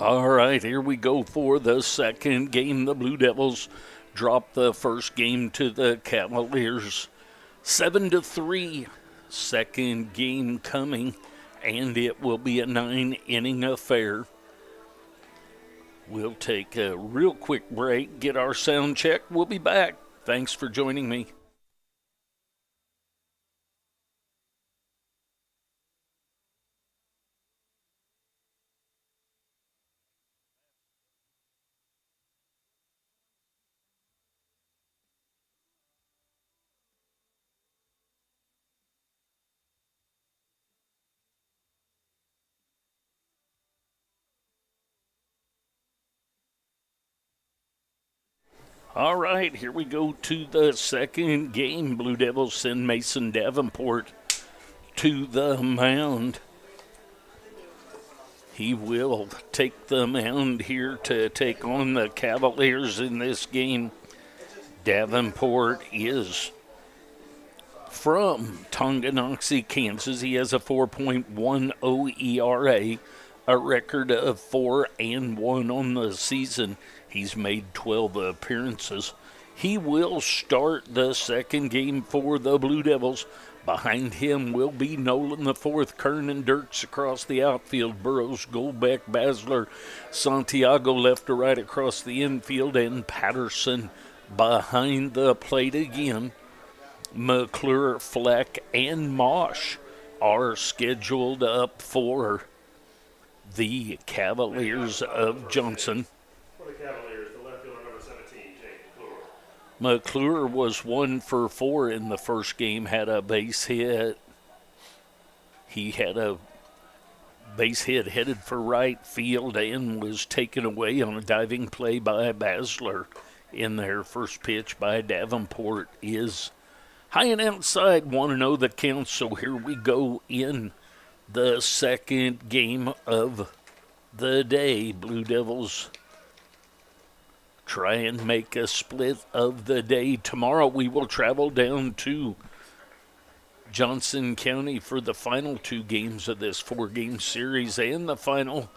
All right, here we go for the second game. The Blue Devils dropped the first game to the Cavaliers 7-3. Second game coming, and it will be a 9-inning affair. We'll take a real quick break, get our sound check. We'll be back. Thanks for joining me. All right, here we go to the second game. Blue Devils send Mason Davenport to the mound. He will take the mound here to take on the Cavaliers in this game. Davenport is from Tonganoxie, Kansas. He has a 4.10 ERA, a record of 4-1 on the season. He's made 12 appearances. He will start the second game for the Blue Devils. Behind him will be Nolan the fourth, Kernan Dirks across the outfield, Burrows, Goldbeck, Basler, Santiago left to right across the infield, and Patterson behind the plate again. McClure, Fleck, and Mosh are scheduled up for the Cavaliers of Johnson. For the Cavaliers, the left fielder number 17, Jake McClure. McClure was 1 for 4 in the first game, had a base hit. He had a base hit headed for right field and was taken away on a diving play by Basler in their first pitch by Davenport is high and outside, 1-0 the count. So here we go in the second game of the day. Blue Devils try and make a split of the day. Tomorrow we will travel down to Johnson County for the final 2 games of this 4-game series and the final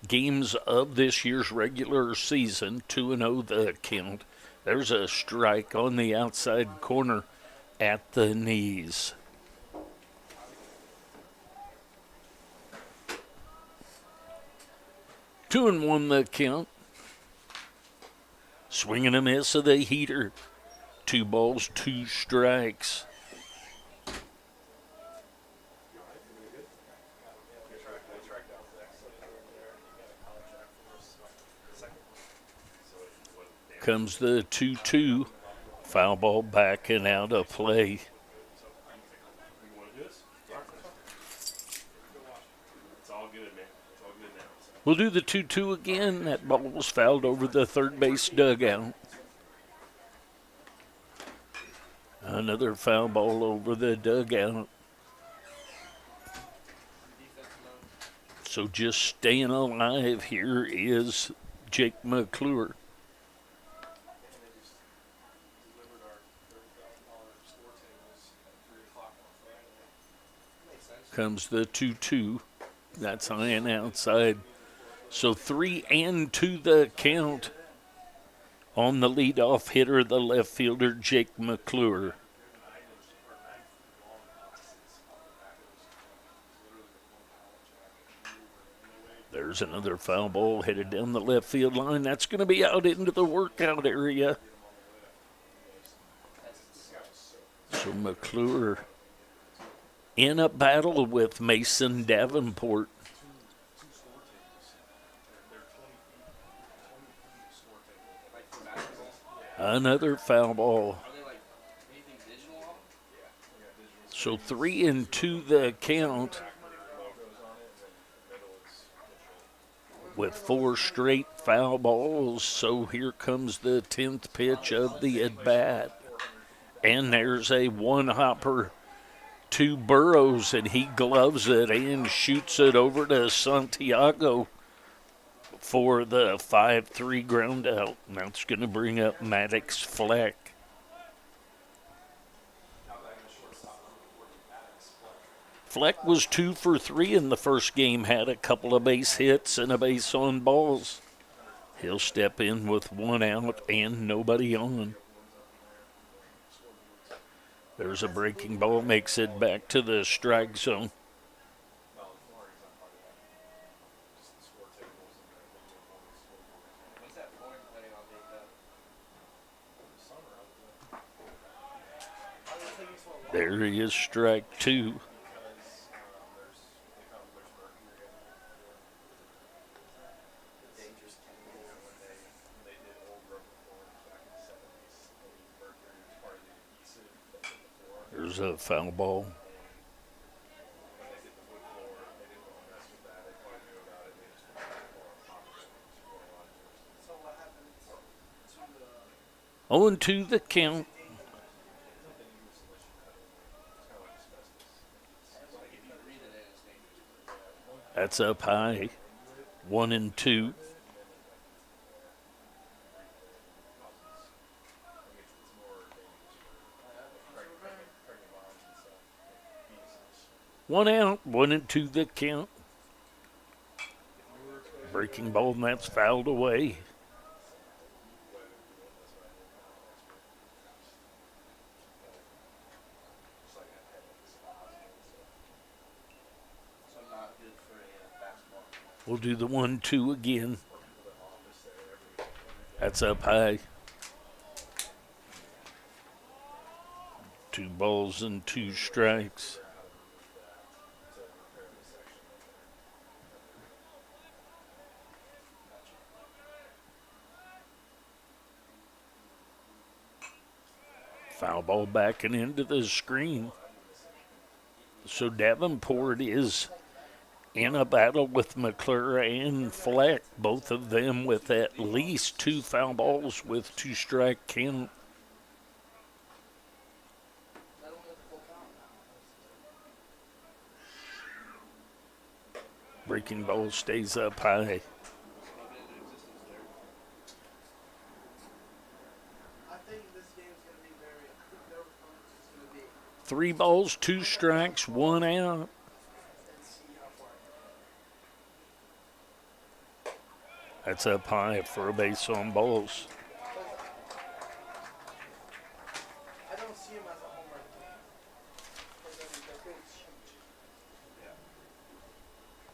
games of this year's regular season. 2-0 the count. There's a strike on the outside corner at the knees. Two and one the count. Swing and a miss of the heater. 2 balls, 2 strikes. Comes the 2-2. Foul ball back and out of play. We'll do the 2-2 again. That ball was fouled over the third base dugout. Another foul ball over the dugout. So just staying alive here is Jake McClure. Comes the 2-2. That's high and outside. So 3-2 the count on the leadoff hitter, the left fielder, Jake McClure. There's another foul ball headed down the left field line. That's going to be out into the workout area. So McClure in a battle with Mason Davenport. Another foul ball. So 3-2 the count with 4 straight foul balls. So here comes the 10th pitch of the at-bat. And there's a one-hopper to Burrows, and he gloves it and shoots it over to Santiago for the 5-3 ground out. And that's going to bring up Maddox Fleck. Fleck was 2 for 3 in the first game, had a couple of base hits and a base on balls. He'll step in with 1 out and nobody on. There's a breaking ball, makes it back to the strike zone. There he is, strike 2. There's a foul ball. Oh, and 2 the count. That's up high. 1 and 2. One out, 1 and 2 the count. Breaking ball, and that's fouled away. We'll do the 1-2 again. That's up high. 2 balls and 2 strikes. Foul ball backing into the screen. So Davenport is in a battle with McClure and Fleck, both of them with at least 2 foul balls with 2 strike count. Breaking ball stays up high. Three balls, 2 strikes, 1 out. That's up high for a base on balls.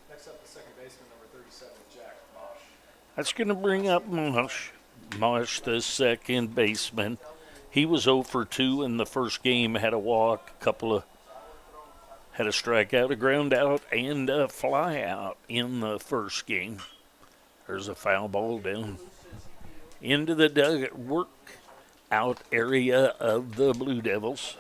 Next up, the second baseman, number 37, Jack Mosh. That's going to bring up Mosh. Mosh, the second baseman. He was 0 for 2 in the first game, had a walk, had a strikeout, a ground out, and a fly out in the first game. There's a foul ball down into the dugout work out area of the Blue Devils.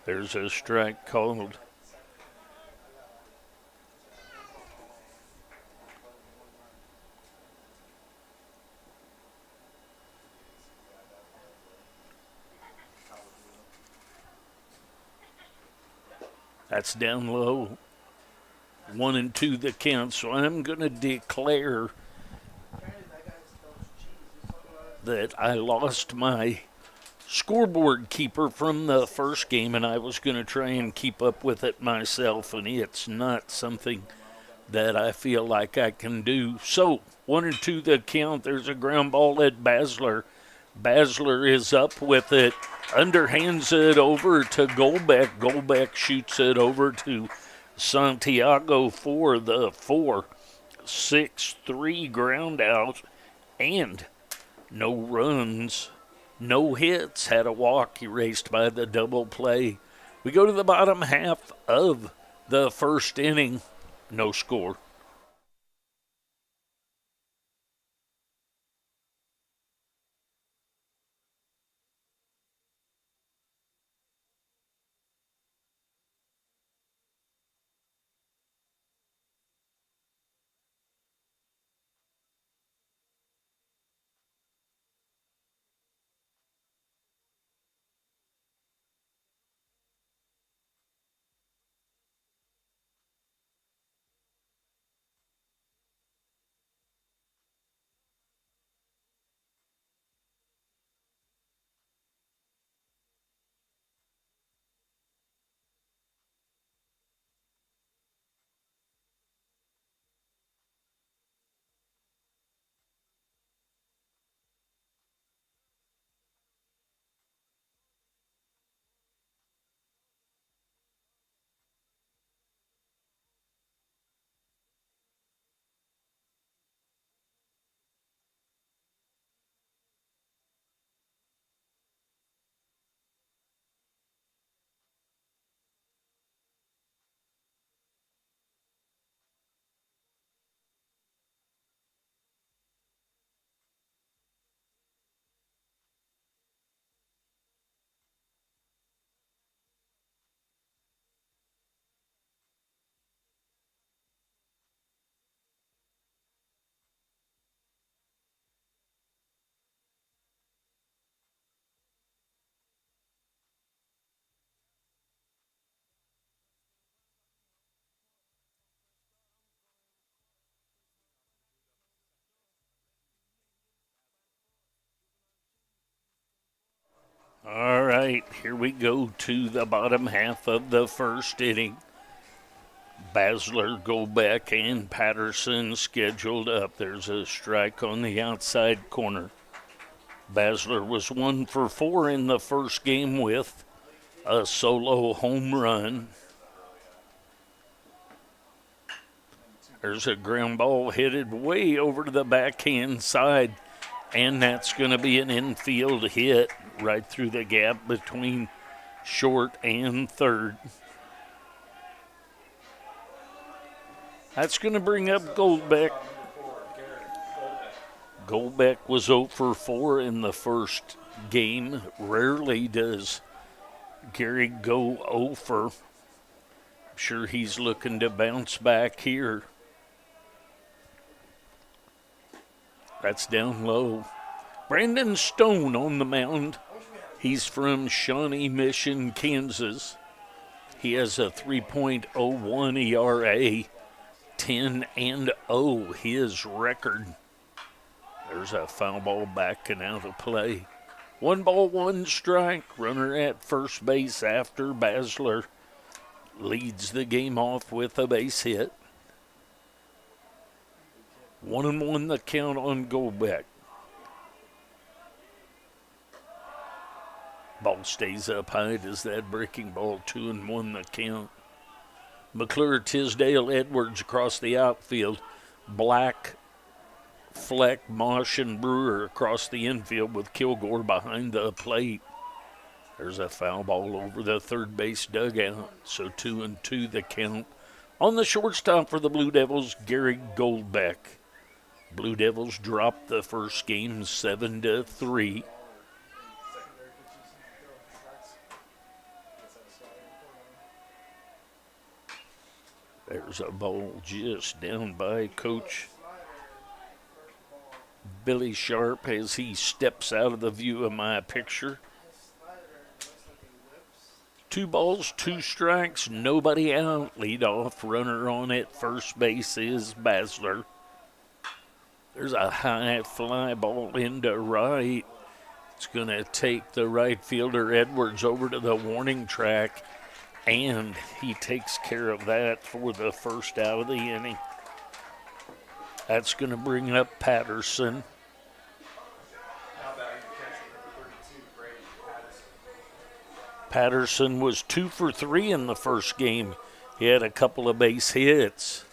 There's a strike called. That's down low. 1 and 2 the count. So I'm going to declare that I lost my scoreboard keeper from the first game, and I was going to try and keep up with it myself, and it's not something that I feel like I can do. So 1 and 2 the count. There's a ground ball at Basler. Basler is up with it, underhands it over to Golbeck. Golbeck shoots it over to Santiago for the 4-6-3 ground out, and no runs, no hits, had a walk erased by the double play. We go to the bottom half of the first inning, no score. right, here we go to the bottom half of the first inning. Basler, Goldbeck, and Patterson scheduled up. There's a strike on the outside corner. Basler was 1 for 4 in the first game with a solo home run. There's a ground ball headed way over to the backhand side, and that's going to be an infield hit right through the gap between short and third. That's going to bring up Goldbeck. Goldbeck was 0 for 4 in the first game. Rarely does Gary go 0 for. I'm sure he's looking to bounce back here. That's down low. Brandon Stone on the mound. He's from Shawnee Mission, Kansas. He has a 3.01 ERA, 10-0 his record. There's a foul ball backing out of play. 1 ball, 1 strike. Runner at first base after Basler leads the game off with a base hit. 1-1 the count on Goldbeck. Ball stays up high. Does that breaking ball? 2-1 the count. McClure, Tisdale, Edwards across the outfield. Black, Fleck, Mosh, and Brewer across the infield with Kilgore behind the plate. There's a foul ball over the third base dugout. So 2-2 the count. On the shortstop for the Blue Devils, Gary Goldbeck. Blue Devils dropped the first game 7-3. There's a ball just down by Coach Billy Sharp as he steps out of the view of my picture. 2 balls, 2 strikes, nobody out. Leadoff runner on at first base is Basler. There's a high fly ball into right. It's going to take the right fielder Edwards over to the warning track, and he takes care of that for the first out of the inning. That's going to bring up Patterson. Patterson was 2 for 3 in the first game. He had a couple of base hits.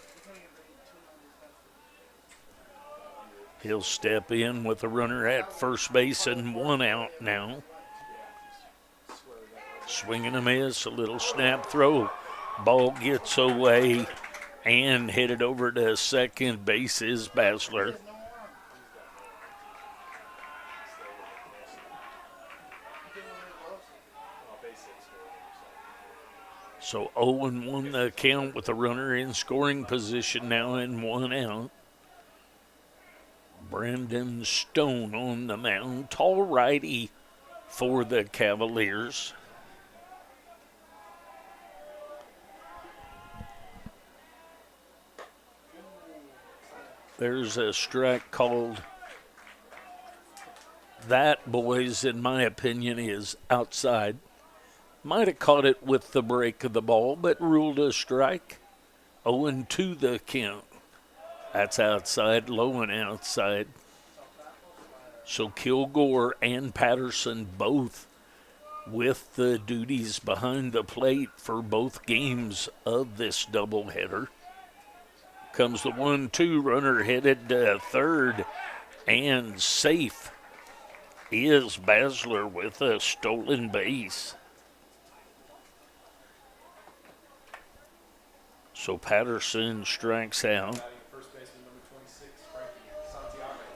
He'll step in with a runner at first base and 1 out now. Swing and a miss, a little snap throw. Ball gets away and headed over to second base is Basler. So 0-1 the count with a runner in scoring position now and 1 out. Brandon Stone on the mound, tall righty for the Cavaliers. There's a strike called. That, boys, in my opinion, is outside. Might have caught it with the break of the ball, but ruled a strike. 0-2 the count. That's outside, low and outside. So Kilgore and Patterson both with the duties behind the plate for both games of this doubleheader. Comes the 1-2 runner headed to third, and safe is Basler with a stolen base. So Patterson strikes out.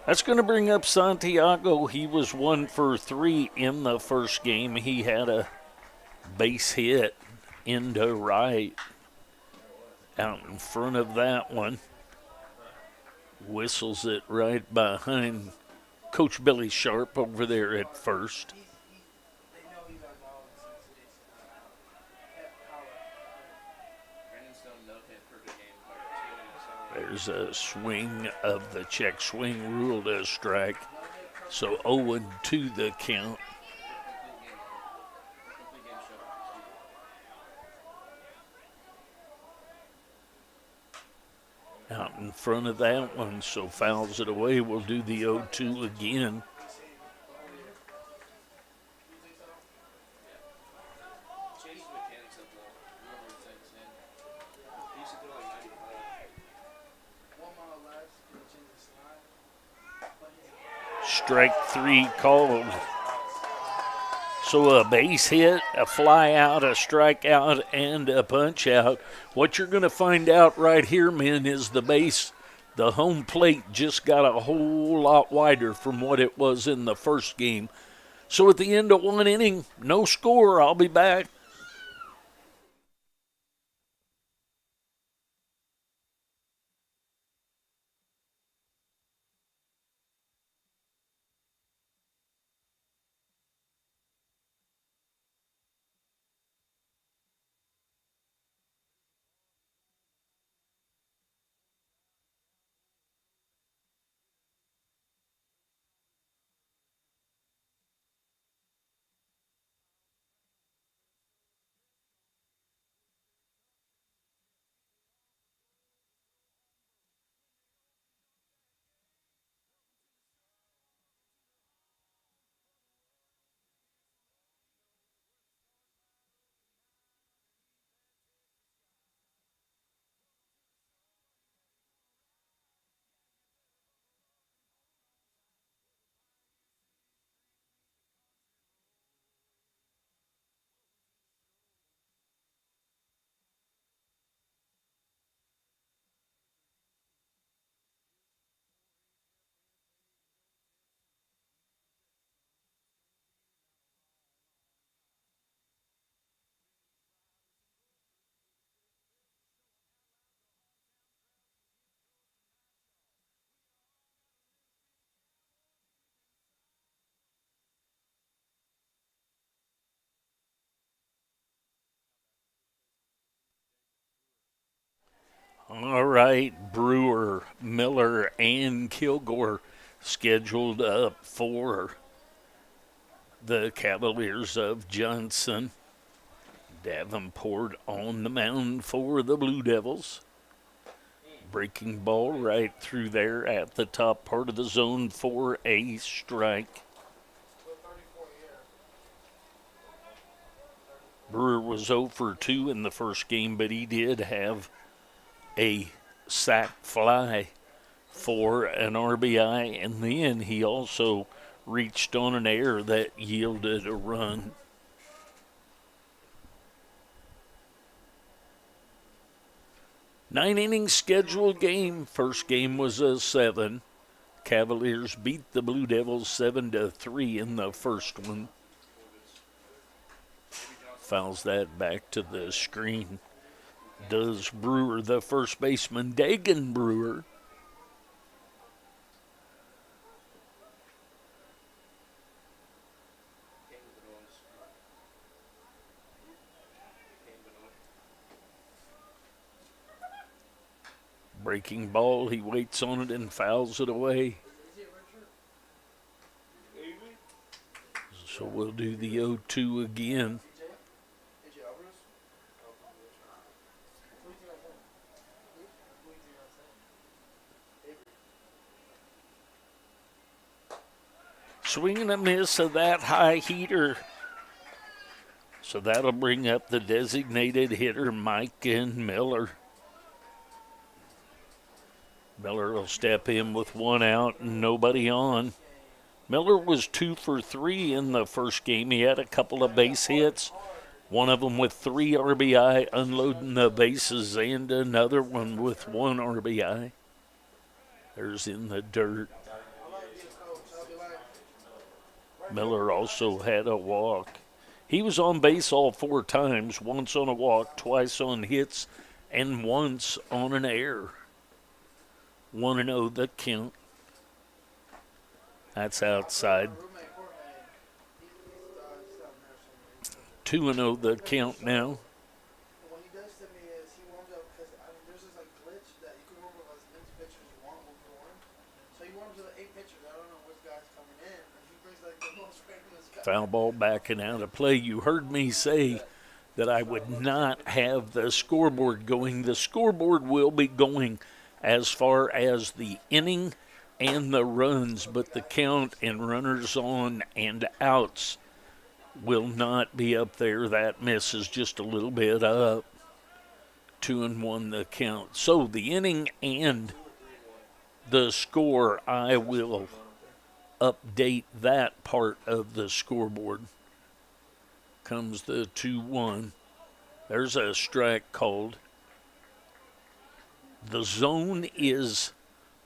That's going to bring up Santiago. He was 1 for 3 in the first game. He had a base hit into right out in front of that one. Whistles it right behind Coach Billy Sharp over there at first. There's a swing of the check swing, ruled a strike. So 0-2 the count. out in front of that one, so fouls it away. We'll do the 0-2 again. Strike 3 called. So a base hit, a fly out, a strikeout, and a punch out. What you're going to find out right here, men, is the home plate just got a whole lot wider from what it was in the first game. So at the end of 1 inning, no score. I'll be back. All right, Brewer, Miller, and Kilgore scheduled up for the Cavaliers of Johnson. Davenport on the mound for the Blue Devils. Breaking ball right through there at the top part of the zone for a strike. Brewer was 0 for 2 in the first game, but he did have a sac fly for an RBI, and then he also reached on an error that yielded a run. Nine-inning scheduled game. First game was a 7. Cavaliers beat the Blue Devils 7-3 in the first one. Fouls that back to the screen. Does Brewer, the first baseman, Dagan Brewer. Breaking ball, he waits on it and fouls it away. So we'll do the 0-2 again. Swing and a miss of that high heater. So that'll bring up the designated hitter, Mike and Miller. Miller will step in with 1 out and nobody on. Miller was 2 for 3 in the first game. He had a couple of base hits, one of them with 3 RBI, unloading the bases, and another one with 1 RBI. There's in the dirt. Miller also had a walk. He was on base all 4 times, once on a walk, twice on hits, and once on an error. 1-0 the count. That's outside. 2-0 the count now. What he does to me is he warms up because there's this like glitch that you can warm up as many pitchers as you want 1-for-1. So he warms up 8 pitchers. I don't know which guy's coming in, and he brings like the most randomest guy. Foul ball backing out of play. You heard me say that I would not have the scoreboard going. The scoreboard will be going as far as the inning and the runs, but the count and runners on and outs will not be up there. That misses just a little bit up. 2-1 the count. So the inning and the score, I will update that part of the scoreboard. Comes the 2-1. There's a strike called. The zone is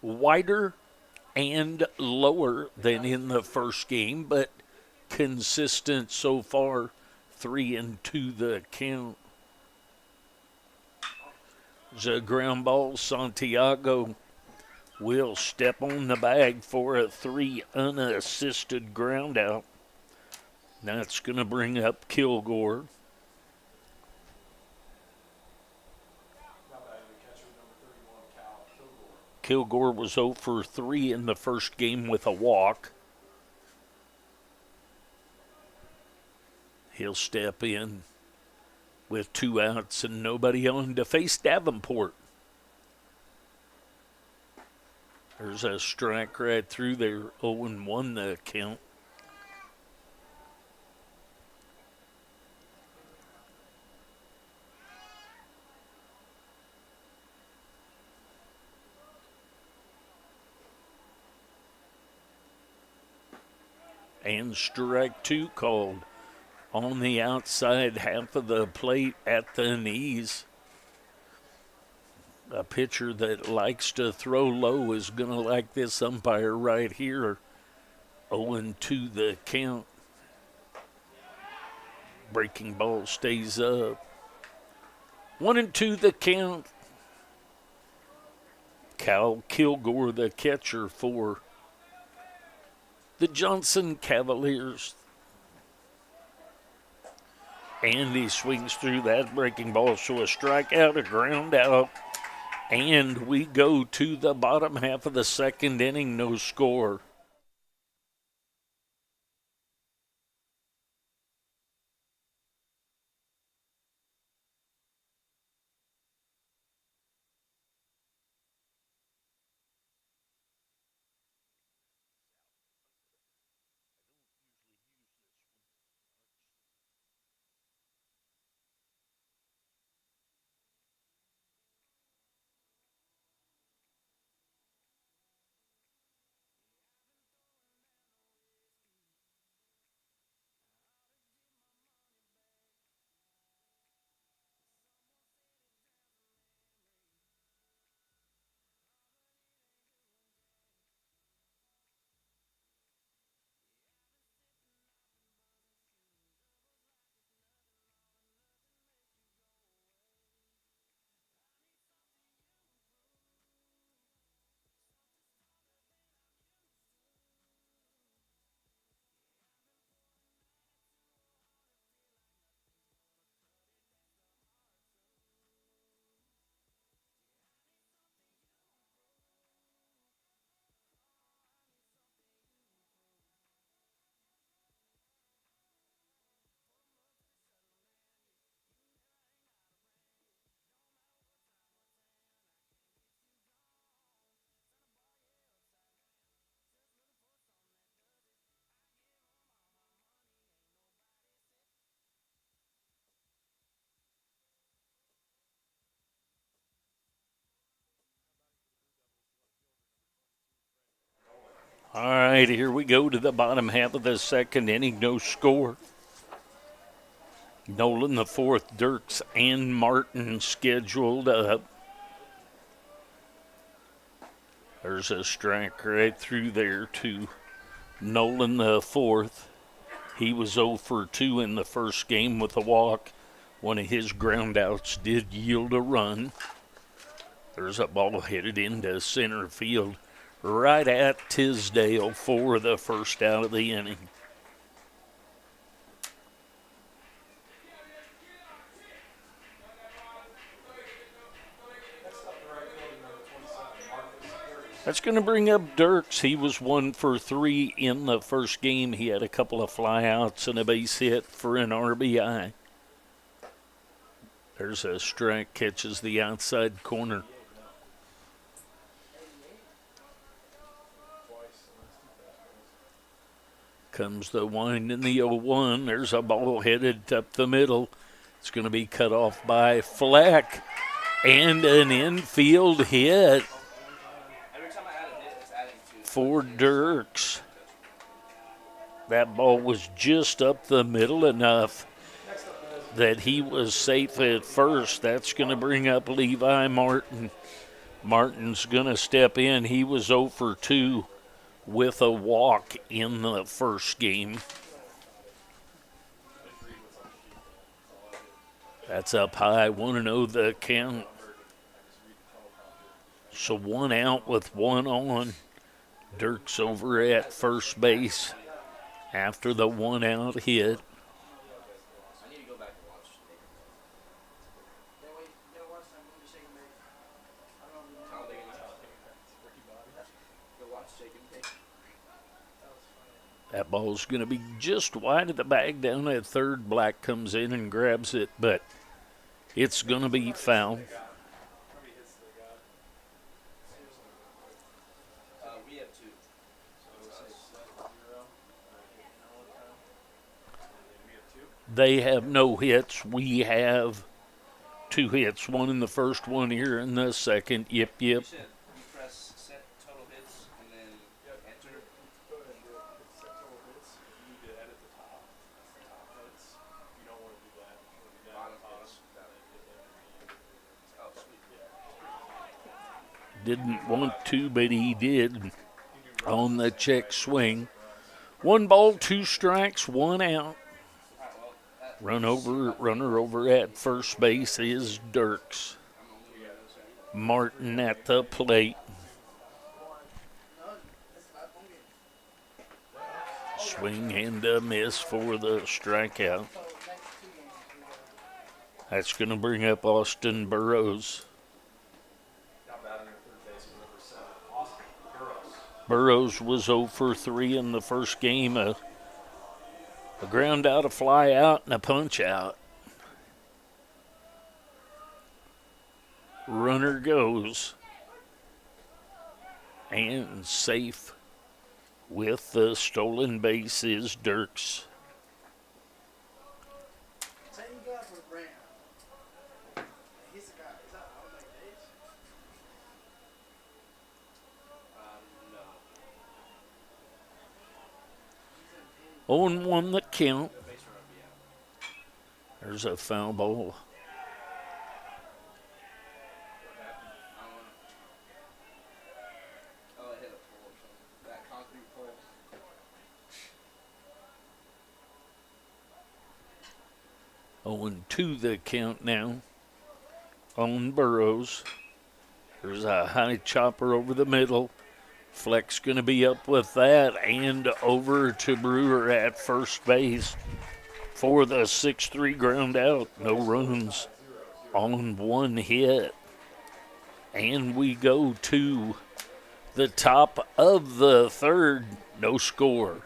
wider and lower than in the first game, but consistent so far. 3-2 the count. There's a ground ball. Santiago will step on the bag for a 3 unassisted ground out. That's going to bring up Kilgore. Now batting the catcher, number 31, Cal Kilgore. Kilgore was 0 for 3 in the first game with a walk. He'll step in with 2 outs and nobody on to face Davenport. There's a strike right through there. 0-1 the count. And strike 2 called on the outside half of the plate at the knees. A pitcher that likes to throw low is going to like this umpire right here. 0-2 the count. Breaking ball stays up. 1-2 the count. Cal Kilgore, the catcher for the Johnson Cavaliers. And he swings through that breaking ball. So a strikeout, a ground out. And we go to the bottom half of the second inning, no score. All right, here we go to the bottom half of the second inning, no score. Nolan the fourth, Dirks and Martin scheduled up. There's a strike right through there to Nolan the fourth. He was 0 for 2 in the first game with a walk. One of his groundouts did yield a run. There's a ball headed into center field right at Tisdale for the first out of the inning. That's going to bring up Dirks. He was 1 for 3 in the first game. He had a couple of flyouts and a base hit for an RBI. There's a strike, catches the outside corner. Comes the wind in the 0-1. There's a ball headed up the middle. It's going to be cut off by Fleck. And an infield hit for Dirks. That ball was just up the middle enough that he was safe at first. That's going to bring up Levi Martin. Martin's going to step in. He was 0 for 2 with a walk in the first game. That's up high, 1-0 the count. So 1 out with 1 on. Dirks over at first base after the 1 out hit. That ball's going to be just wide of the bag down at third. Black comes in and grabs it, but it's going to be foul. They have no hits. We have 2 hits. 1 in the first, 1 here in the second. Yep. You press set total hits and then enter. Go ahead and do it. Set total hits. You need to edit the top. Top hits. You don't want to do that. You want to do that. Bottom hits. Oh, sweet. Didn't want to, but he did on the check swing. 1 ball, 2 strikes, 1 out. Runner over at first base is Dirks. Martin at the plate. Swing and a miss for the strikeout. That's going to bring up Austin Burrows. Burrows was 0 for 3 in the first game. A ground out, a fly out, and a punch out. Runner goes. And safe with the stolen base is Dirks. Same guy for the brand. He's the guy. Is that out like this? No. 0-1 the count. There's a foul ball. Oh, it hit a pole or something. That concrete pole. 0-2 the count now on Burrows. There's a high chopper over the middle. Fleck's going to be up with that and over to Brewer at first base for the 6-3 ground out. No runs on 1 hit. And we go to the top of the third. No score.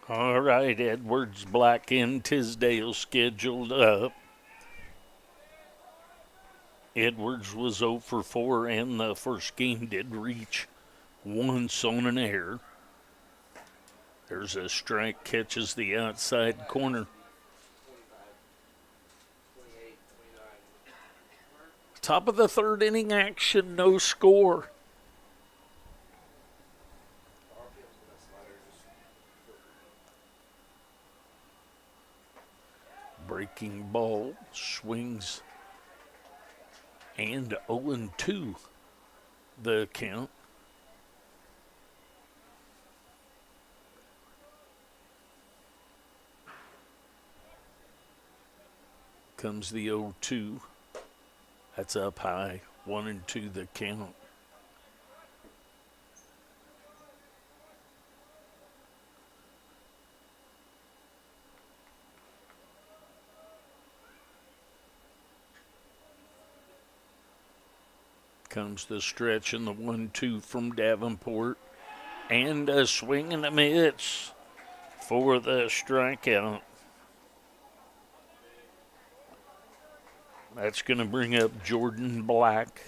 All right, Edwards, Black, and Tisdale scheduled up. Edwards was 0 for 4 in the first game, did reach once on an error. There's a strike, catches the outside corner. 28, 29. Top of the third inning action, no score. RPM's with that slider just Breaking ball, swings, and 0-2 the count. Comes the 0-2. That's up high. 1-2 the count. Comes the stretch and the 1-2 from Davenport. And a swing and a miss for the strikeout. That's going to bring up Jordan Black.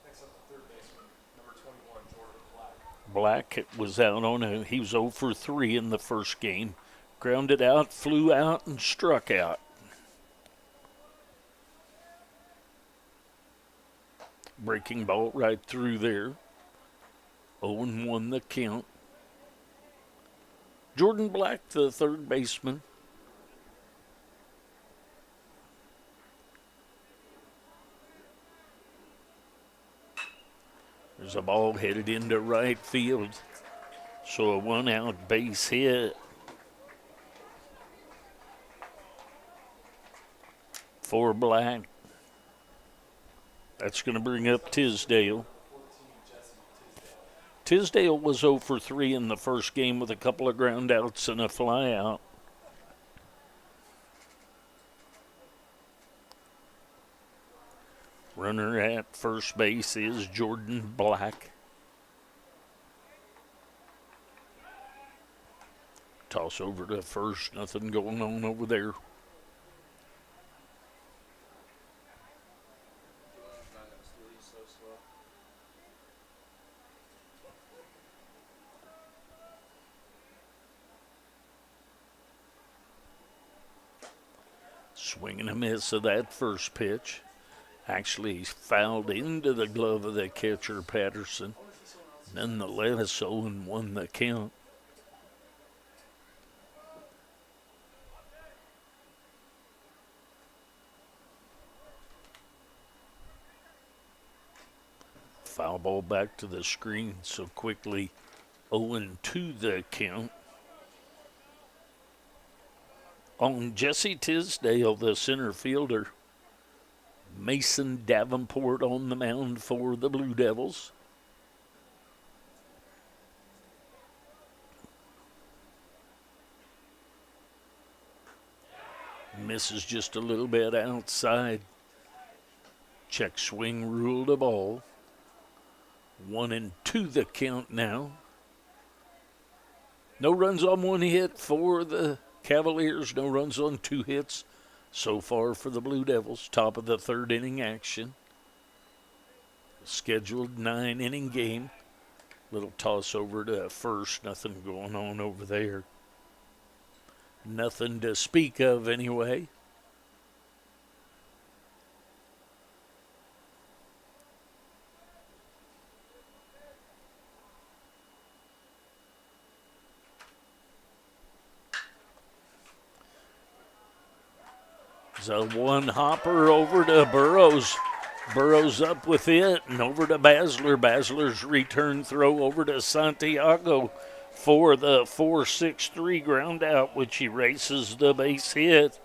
Next up, the third baseman, number 21, Jordan Black. Black was out he was 0 for 3 in the first game. Grounded out, flew out, and struck out. Breaking ball right through there. 0-1 the count. Jordan Black, the third baseman. There's a ball headed into right field. So a 1-out base hit for Black. That's going to bring up Tisdale. Tisdale was 0 for 3 in the first game with a couple of ground outs and a fly out. Runner at first base is Jordan Black. Toss over to first, nothing going on over there. Dylan's not going to release so slow. Swing and a miss of that first pitch. Actually fouled into the glove of the catcher, Patterson. Nonetheless, 0-1 the count. Foul ball back to the screen so quickly. 0-2 the count. On Jesse Tisdale, the center fielder. Mason Davenport on the mound for the Blue Devils. Misses just a little bit outside. Check swing, ruled a ball. 1-2 the count now. No runs on one hit for the Cavaliers. No runs on 2 hits so far for the Blue Devils. Top of the third inning action. Scheduled 9-inning game. Little toss over to first. Nothing going on over there. Nothing to speak of anyway. A one hopper over to Burrows. Burrows up with it and over to Basler. Basler's return throw over to Santiago for the 4-6-3 ground out, which erases the base hit.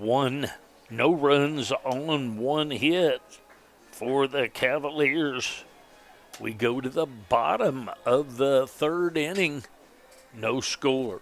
No runs on 1 hit for the Cavaliers. We go to the bottom of the third inning. No score.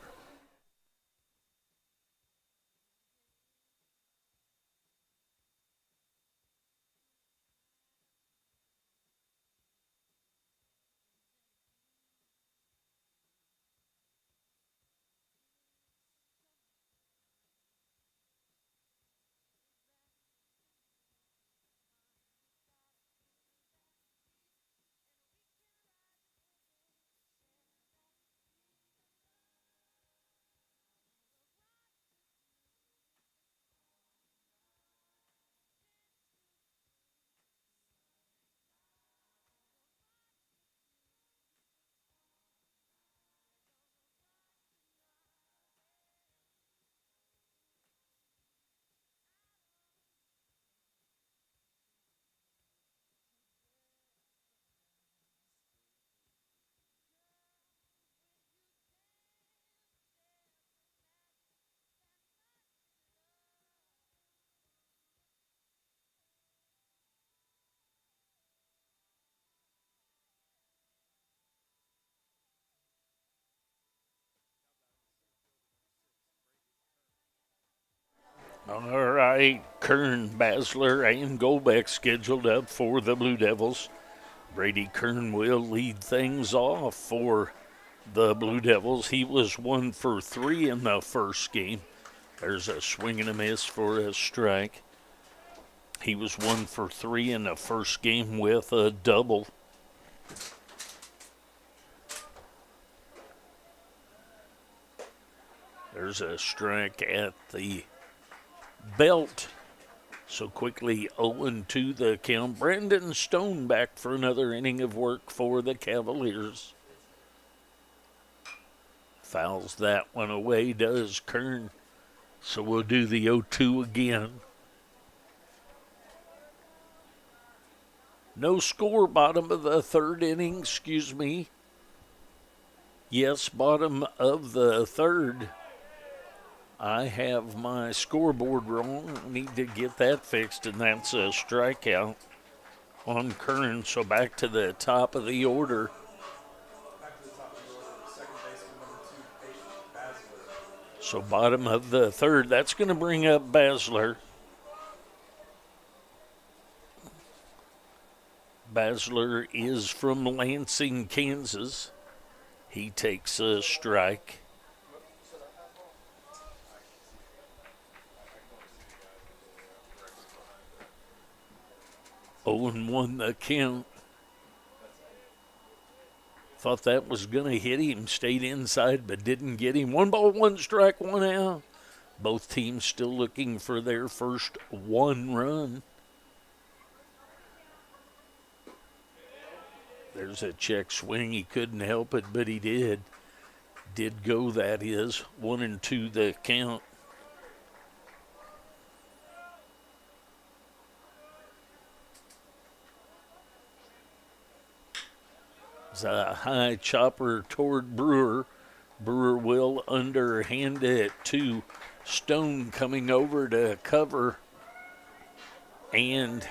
All right, Kern, Basler, and Golbeck scheduled up for the Blue Devils. Brady Kern will lead things off for the Blue Devils. He was 1 for 3 in the first game. There's a swing and a miss for a strike. He was 1 for 3 in the first game with a double. There's a strike at the belt. So quickly 0-2 the count. Brandon Stone back for another inning of work for the Cavaliers. Fouls that one away, does Kern. So we'll do the 0-2 again. No score, bottom of the third inning, excuse me. Yes, bottom of the third. I have my scoreboard wrong. I need to get that fixed, and that's a strikeout on Kern. So back to the top of the order. Back to the top of the order. Second baseman number 2, Basler. So bottom of the third. That's going to bring up Basler. Basler is from Lansing, Kansas. He takes a strike. 0-1 the count. Thought that was going to hit him. Stayed inside, but didn't get him. 1 ball, 1 strike, 1 out. Both teams still looking for their first 1 run. There's a check swing. He couldn't help it, but he did. Did go, that is. 1-2 the count. It's a high chopper toward Brewer. Brewer will underhand it to Stone, coming over to cover. And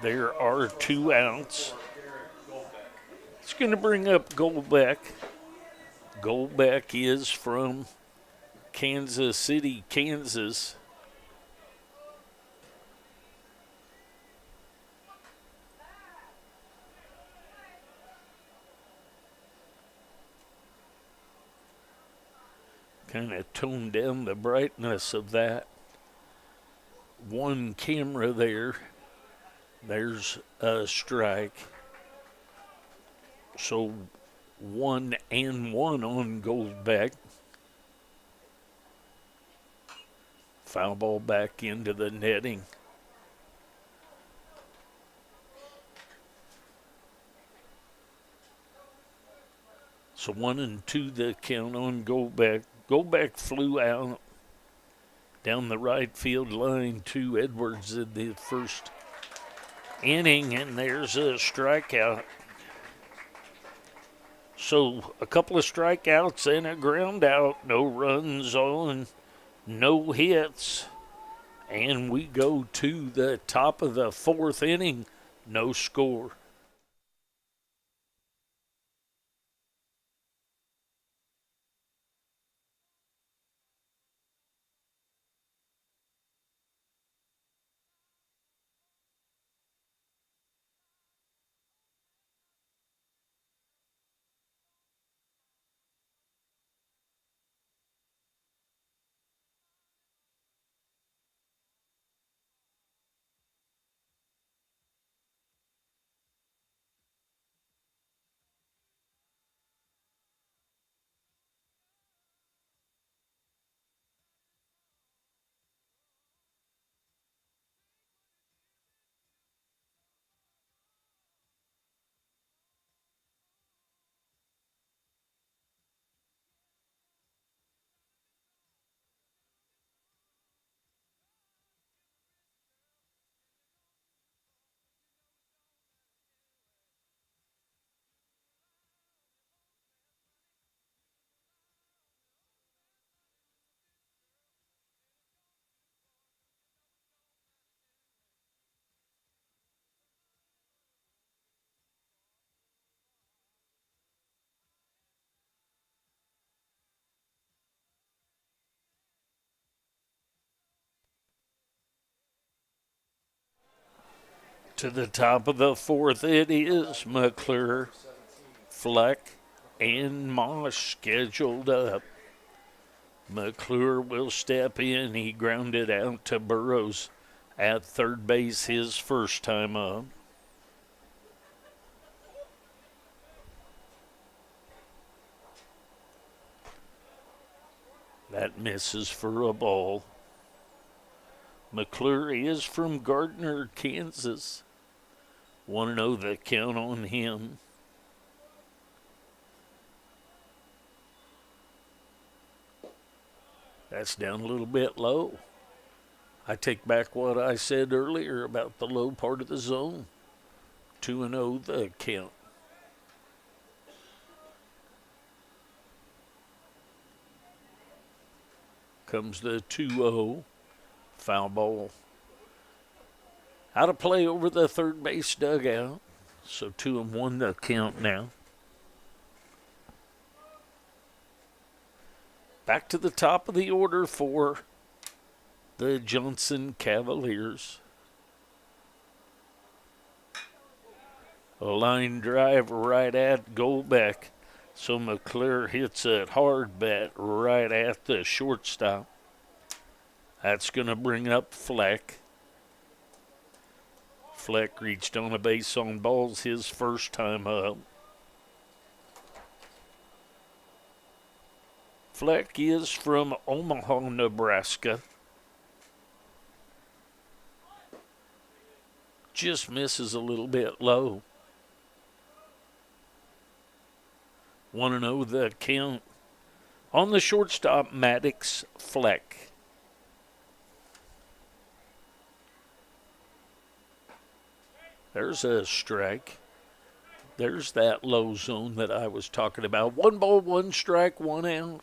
there are 2 outs. It's going to bring up Golbeck. Golbeck is from Kansas City, Kansas. Kind of toned down the brightness of that. 1 camera there. There's a strike. So 1-1 on Goldbeck. Foul ball back into the netting. So 1-2 the count on Goldbeck. Goldbeck flew out down the right field line to Edwards in the first inning, and there's a strikeout. So a couple of strikeouts and a ground out. No runs on, no hits. And we go to the top of the 4th inning. No score. To the top of the fourth, it is McClure, Fleck, and Mosh scheduled up. McClure will step in. He grounded out to Burrows at third base his first time up. That misses for a ball. McClure is from Gardner, Kansas. 1-0 the count on him. That's down a little bit low. I take back what I said earlier about the low part of the zone. 2-0 the count. Comes the 2-0. Foul ball. Out of play over the third base dugout. So 2-1 the count now. Back to the top of the order for the Johnson Cavaliers. A line drive right at Goldbeck. So McClure hits a hard bat right at the shortstop. That's going to bring up Fleck. Fleck reached on a base on balls his first time up. Fleck is from Omaha, Nebraska. Just misses a little bit low. 1-0 the count. On the shortstop, Maddox Fleck. There's a strike. There's that low zone that I was talking about. 1 ball, 1 strike, 1 out.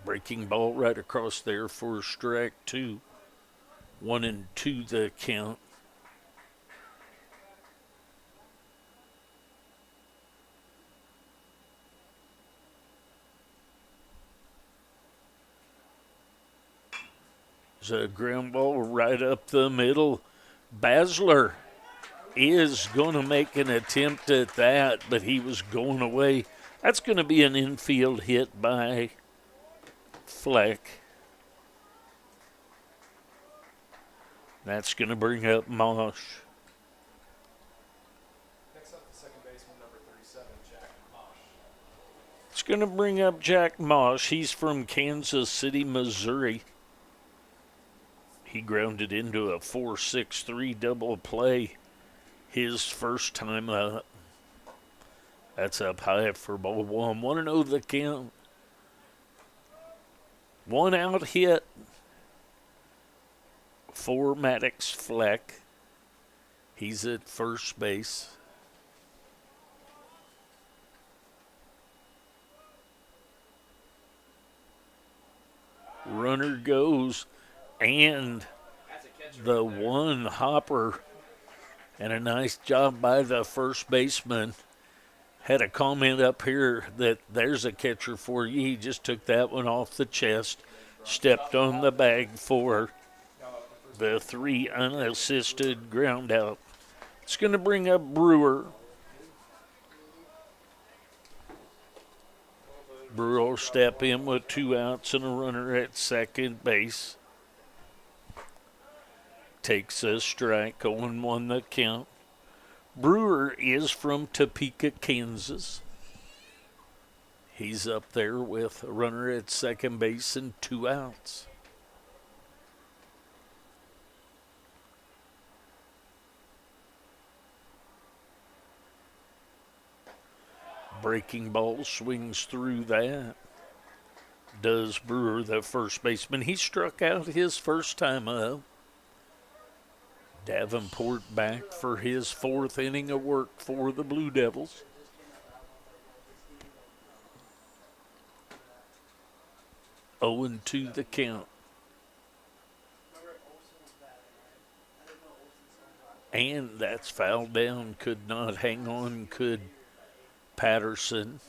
Breaking ball right across there for strike 2. 1-2 the count. There's a ground ball right up the middle. Basler is going to make an attempt at that, but he was going away. That's going to be an infield hit by Fleck. That's going to bring up Mosh. Next up, the second baseman, number 37, Jack Mosh. It's going to bring up Jack Mosh. He's from Kansas City, Missouri. He grounded into a 4-6-3 double play his first time up. That's up high for ball 1. 1-0 the count. 1 out hit for Maddox Fleck. He's at first base. Runner goes, and the one hopper, and a nice job by the first baseman. Had a comment up here that there's a catcher for you. He just took that one off the chest, stepped on the bag for the 3 unassisted ground out. It's going to bring up Brewer. Brewer will step in with 2 outs and a runner at second base. Takes a strike, 0-1 the count. Brewer is from Topeka, Kansas. He's up there with a runner at second base and 2 outs. Breaking ball swings through that. Does Brewer, the first baseman. He struck out his first time up. Davenport back for his 4th inning of work for the Blue Devils. Oh, and 2 the count. And that's fouled down. Could not hang on. Could Patterson.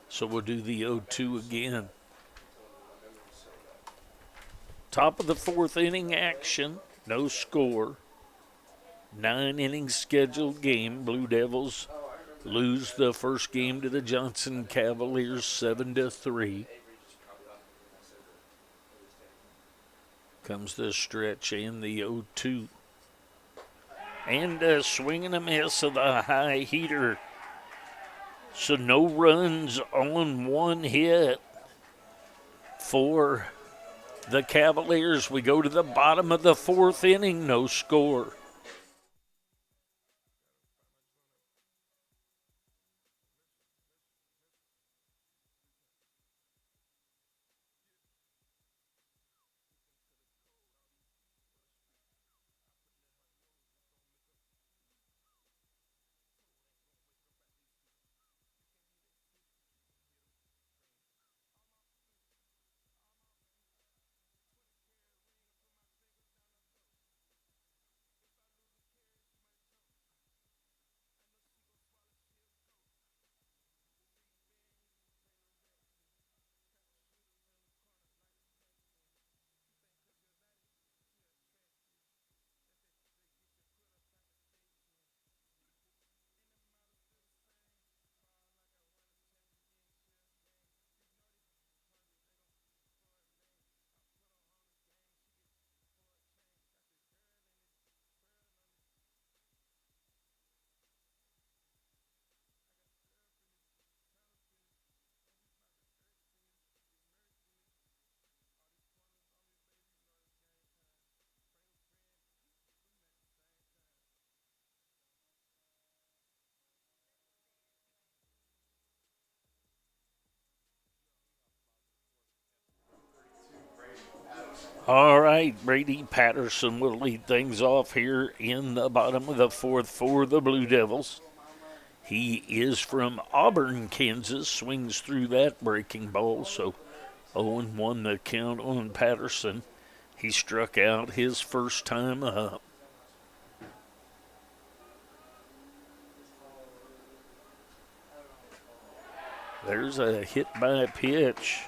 So we'll do the 0-2 again. Top of the fourth inning action, no score. 9 innings scheduled game. Blue Devils lose the first game to the Johnson Cavaliers 7-3. Comes the stretch and the 0-2. And a swing and a miss of the high heater. So no runs on one hit for the Cavaliers. We go to the bottom of the fourth inning, no score. All right, Brady Patterson will lead things off here in the bottom of the fourth for the Blue Devils. He is from Auburn, Kansas, swings through that breaking ball, so 0-1 the count on Patterson. He struck out his first time up. There's a hit by pitch.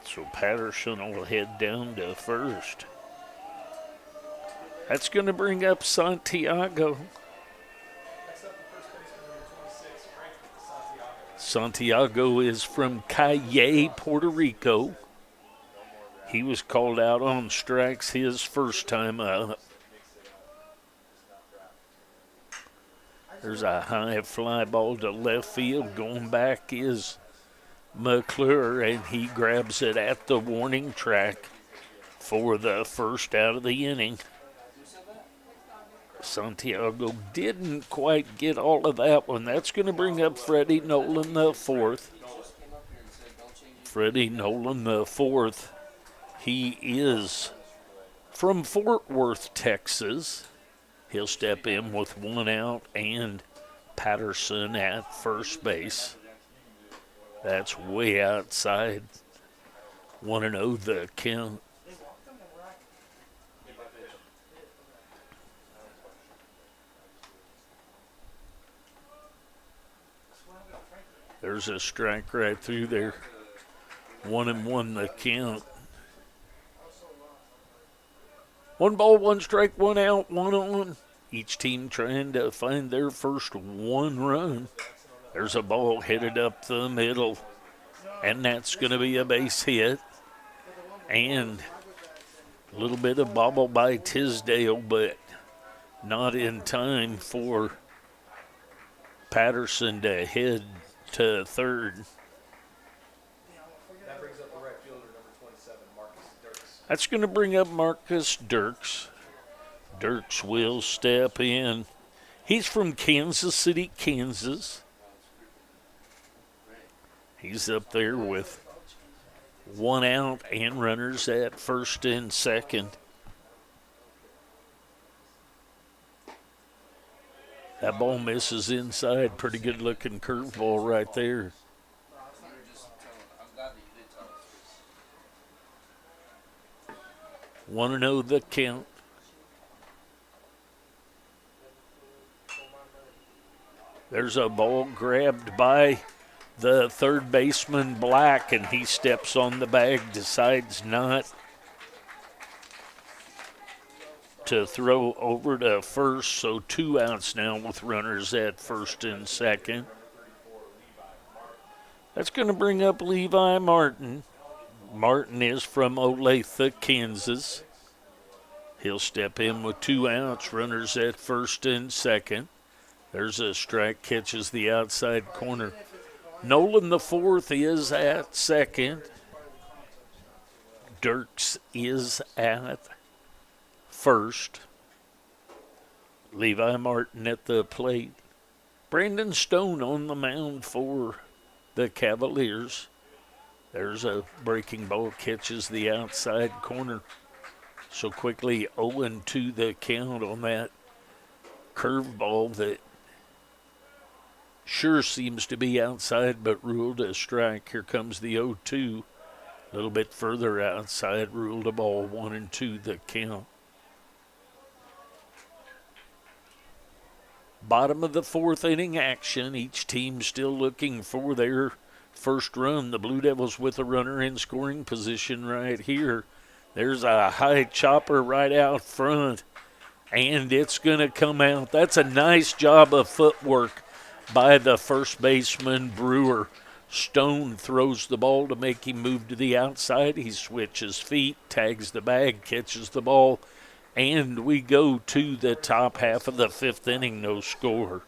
So Patterson will head down to first. That's going to bring up Santiago. Santiago is from Calle, Puerto Rico. He was called out on strikes his first time up. There's a high fly ball to left field. Going back is McClure, and he grabs it at the warning track for the first out of the inning. Santiago didn't quite get all of that one. That's going to bring up Freddie Nolan the fourth. Freddie Nolan the fourth. He is from Fort Worth, Texas. He'll step in with one out and Patterson at first base. That's way outside. 1-0 the count. There's a strike right through there. 1-1 the count. 1 ball, 1 strike, 1 out, 1 on. Each team trying to find their first 1 run. There's a ball headed up the middle, and that's going to be a base hit. And a little bit of bobble by Tisdale, but not in time for Patterson to head to third. That brings up the right fielder, number 27, Marcus Dirks. That's going to bring up Marcus Dirks. Dirks will step in. He's from Kansas City, Kansas. He's up there with 1 out and runners at first and second. That ball misses inside. Pretty good looking curveball right there. 1-0 the count. There's a ball grabbed by the third baseman, Black, and he steps on the bag, decides not to throw over to first. So 2 outs now with runners at first and second. That's going to bring up Levi Martin. Martin is from Olathe, Kansas. He'll step in with 2 outs, runners at first and second. There's a strike, catches the outside corner. Nolan the fourth is at second. Dirks is at first. Levi Martin at the plate. Brandon Stone on the mound for the Cavaliers. There's a breaking ball, catches the outside corner. So quickly 0-2 the count on that curveball that sure seems to be outside but ruled a strike. Here comes the 0-2. A little bit further outside, ruled a ball, 1-2 the count. Bottom of the fourth inning action. Each team still looking for their first run. The Blue Devils with a runner in scoring position right here. There's a high chopper right out front, and it's going to come out. That's a nice job of footwork by the first baseman, Brewer. Stone throws the ball to make him move to the outside. He switches feet, tags the bag, catches the ball, and we go to the top half of the fifth inning, no score.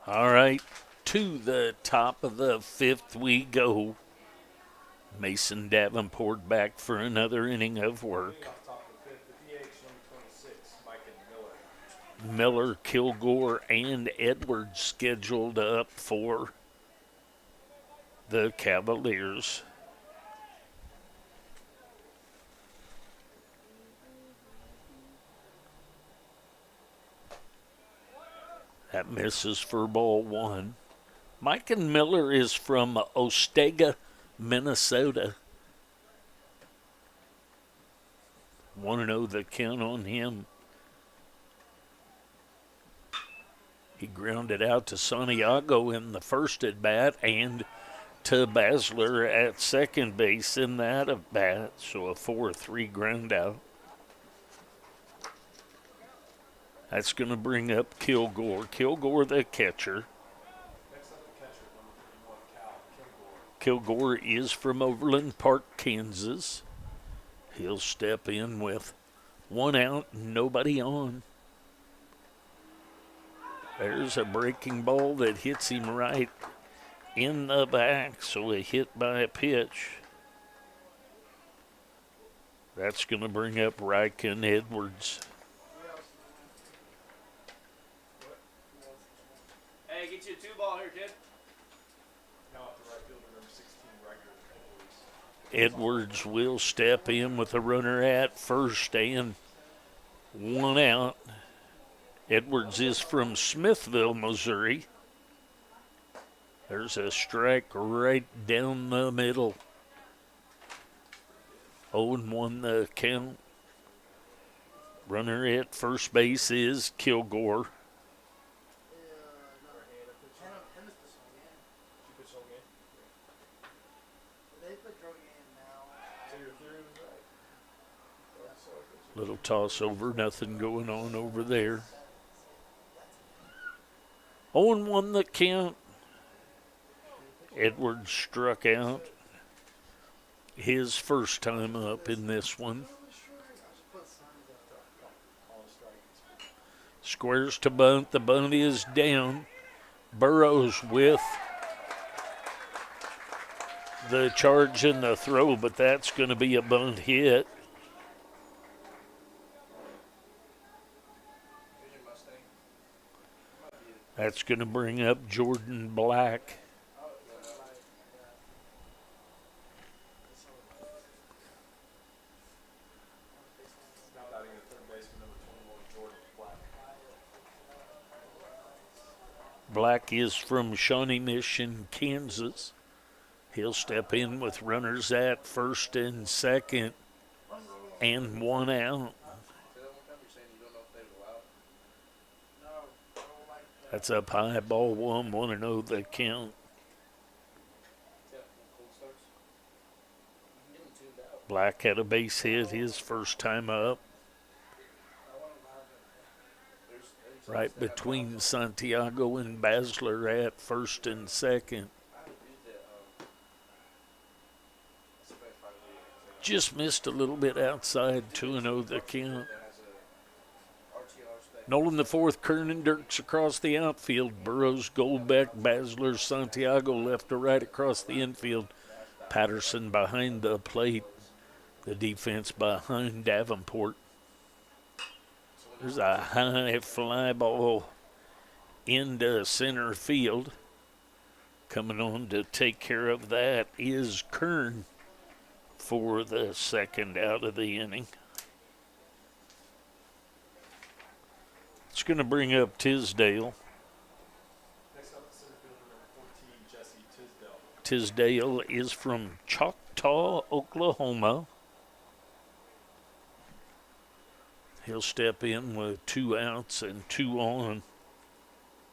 All right, to the top of the fifth we go. Mason Davenport back for another inning of work. Miller, Kilgore, and Edwards scheduled up for the Cavaliers. That misses for ball one. Mike and Miller is from Ostega, Minnesota. 1-0 the count on him. He grounded out to Santiago in the first at bat and to Basler at second base in that at bat. So a 4-3 ground out. That's going to bring up Kilgore. Kilgore, the catcher. Kilgore is from Overland Park, Kansas. He'll step in with 1 out, nobody on. There's a breaking ball that hits him right in the back, so a hit by a pitch. That's going to bring up Ryken Edwards. Hey, get you a 2-ball here, kid. Edwards will step in with a runner at first and 1 out. Edwards is from Smithville, Missouri. There's a strike right down the middle. 0-1 the count. Runner at first base is Kilgore. Him is the song, yeah. She pitched the whole game. They put Drogi in now. So your theory was right. So I guess you- Little toss over, nothing going on over there. 0-1 the count. Edwards struck out his first time up in this one. Call a strike. Squares to bunt. The bunt is down. Burrows with the charge and the throw, but that's going to be a bunt hit. Vision Mustang. That's going to bring up Jordan Black. Now batting at third baseman number 21, Jordan Black. Black is from Shawnee Mission, Kansas. He'll step in with runners at first and second and one out. Say that one time. You're saying you don't know if they were allowed. No, I don't like that. That's up high, ball one, 1-0 the count. Yeah, when cold starts. You can get them tuned out. Black had a base hit his first time up, There's right between Santiago and Basler at first and second. I have a dude that somebody finally Just missed a little bit outside, 2-0 the count. that has a RTR spec. Nolan the fourth, Kernan Dirks across the outfield. Burrows, Goldbeck, Basler, Santiago left to right across the infield. Patterson behind the plate. The defense behind Davenport. There's a high fly ball into center field. Coming on to take care of that is Kern for the second out of the inning. It's going to bring up Tisdale. Next up, center fielder number 14, Jesse Tisdale. Tisdale is from Choctaw, Oklahoma. He'll step in with 2 outs and 2 on.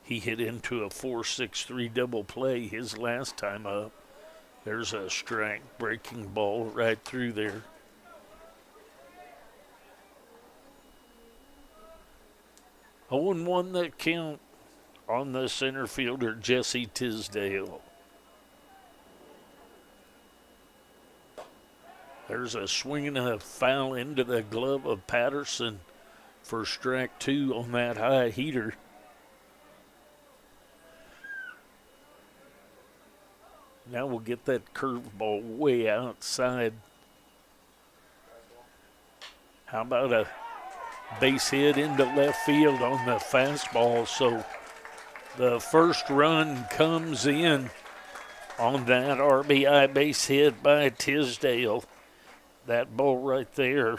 He hit into a 4-6-3 double play his last time up. There's a strike breaking ball right through there. Oh, and 1 that count on the center fielder, Jesse Tisdale. There's a swing and a foul into the glove of Patterson for strike 2 on that high heater. Now we'll get that curveball way outside. How about a base hit into left field on the fastball? So the first run comes in on that RBI base hit by Tisdale. That ball right there, a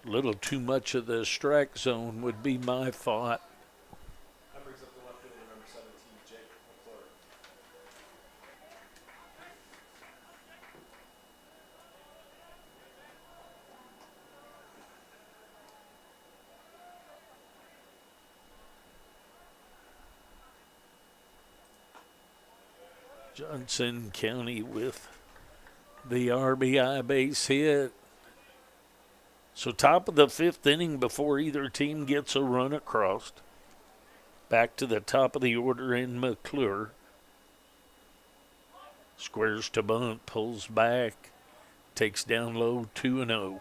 little too much of the strike zone would be my thought. That brings up the left fielder number 17, Jake McClure. Johnson County with the RBI base hit. So top of the 5th inning before either team gets a run across. Back to the top of the order in McClure. Squares to bunt, pulls back, takes down low, 2-0.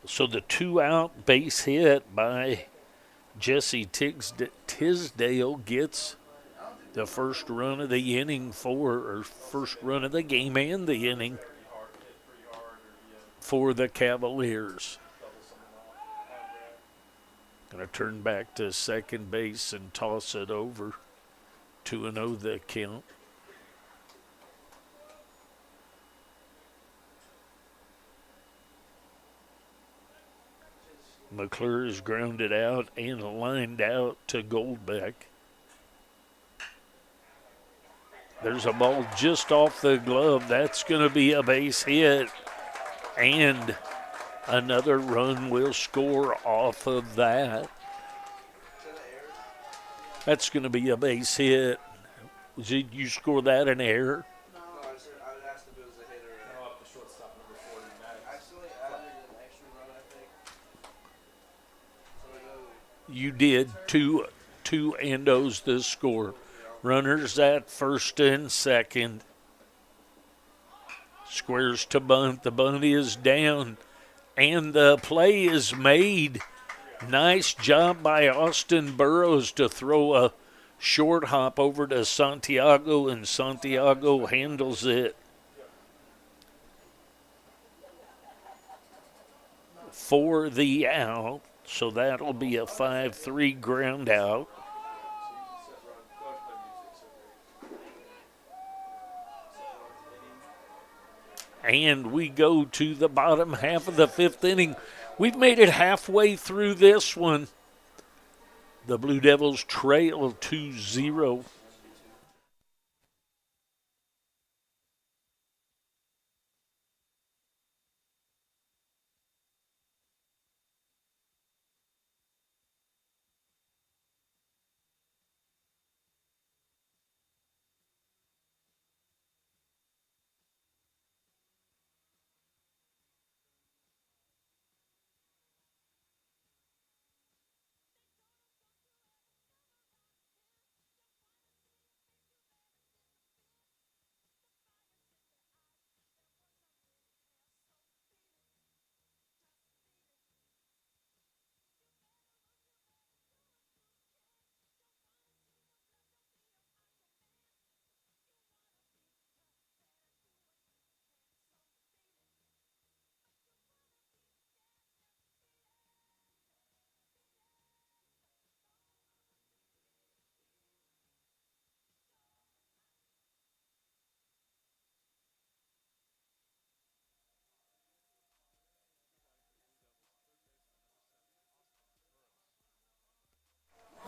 So the 2-out base hit by Jesse Tisdale gets the first run of the inning first run of the game and the inning Pretty hard, hit pretty hard, or he had for the Cavaliers. double someone off. Hard grab. Going to turn back to second base and toss it over. 2-0 the count. McClure is grounded out and lined out to Goldbeck. There's a ball just off the glove. That's going to be a base hit. And Another run will score off of that. That's going to be a base hit. Did you score that an error? No, I would ask if it was a hit or a... No, up the shortstop, number 40, Maddox. actually added an extra run, I think. So You did. Two endos the score. Runners at first and second. Squares to bunt. The bunt is down. And the play is made. Nice job by Austin Burrows to throw a short hop over to Santiago, and Santiago handles it for the out. So that'll be a 5-3 ground out. And we go to the bottom half of the fifth inning. We've made it halfway through this one. The Blue Devils trail 2-0.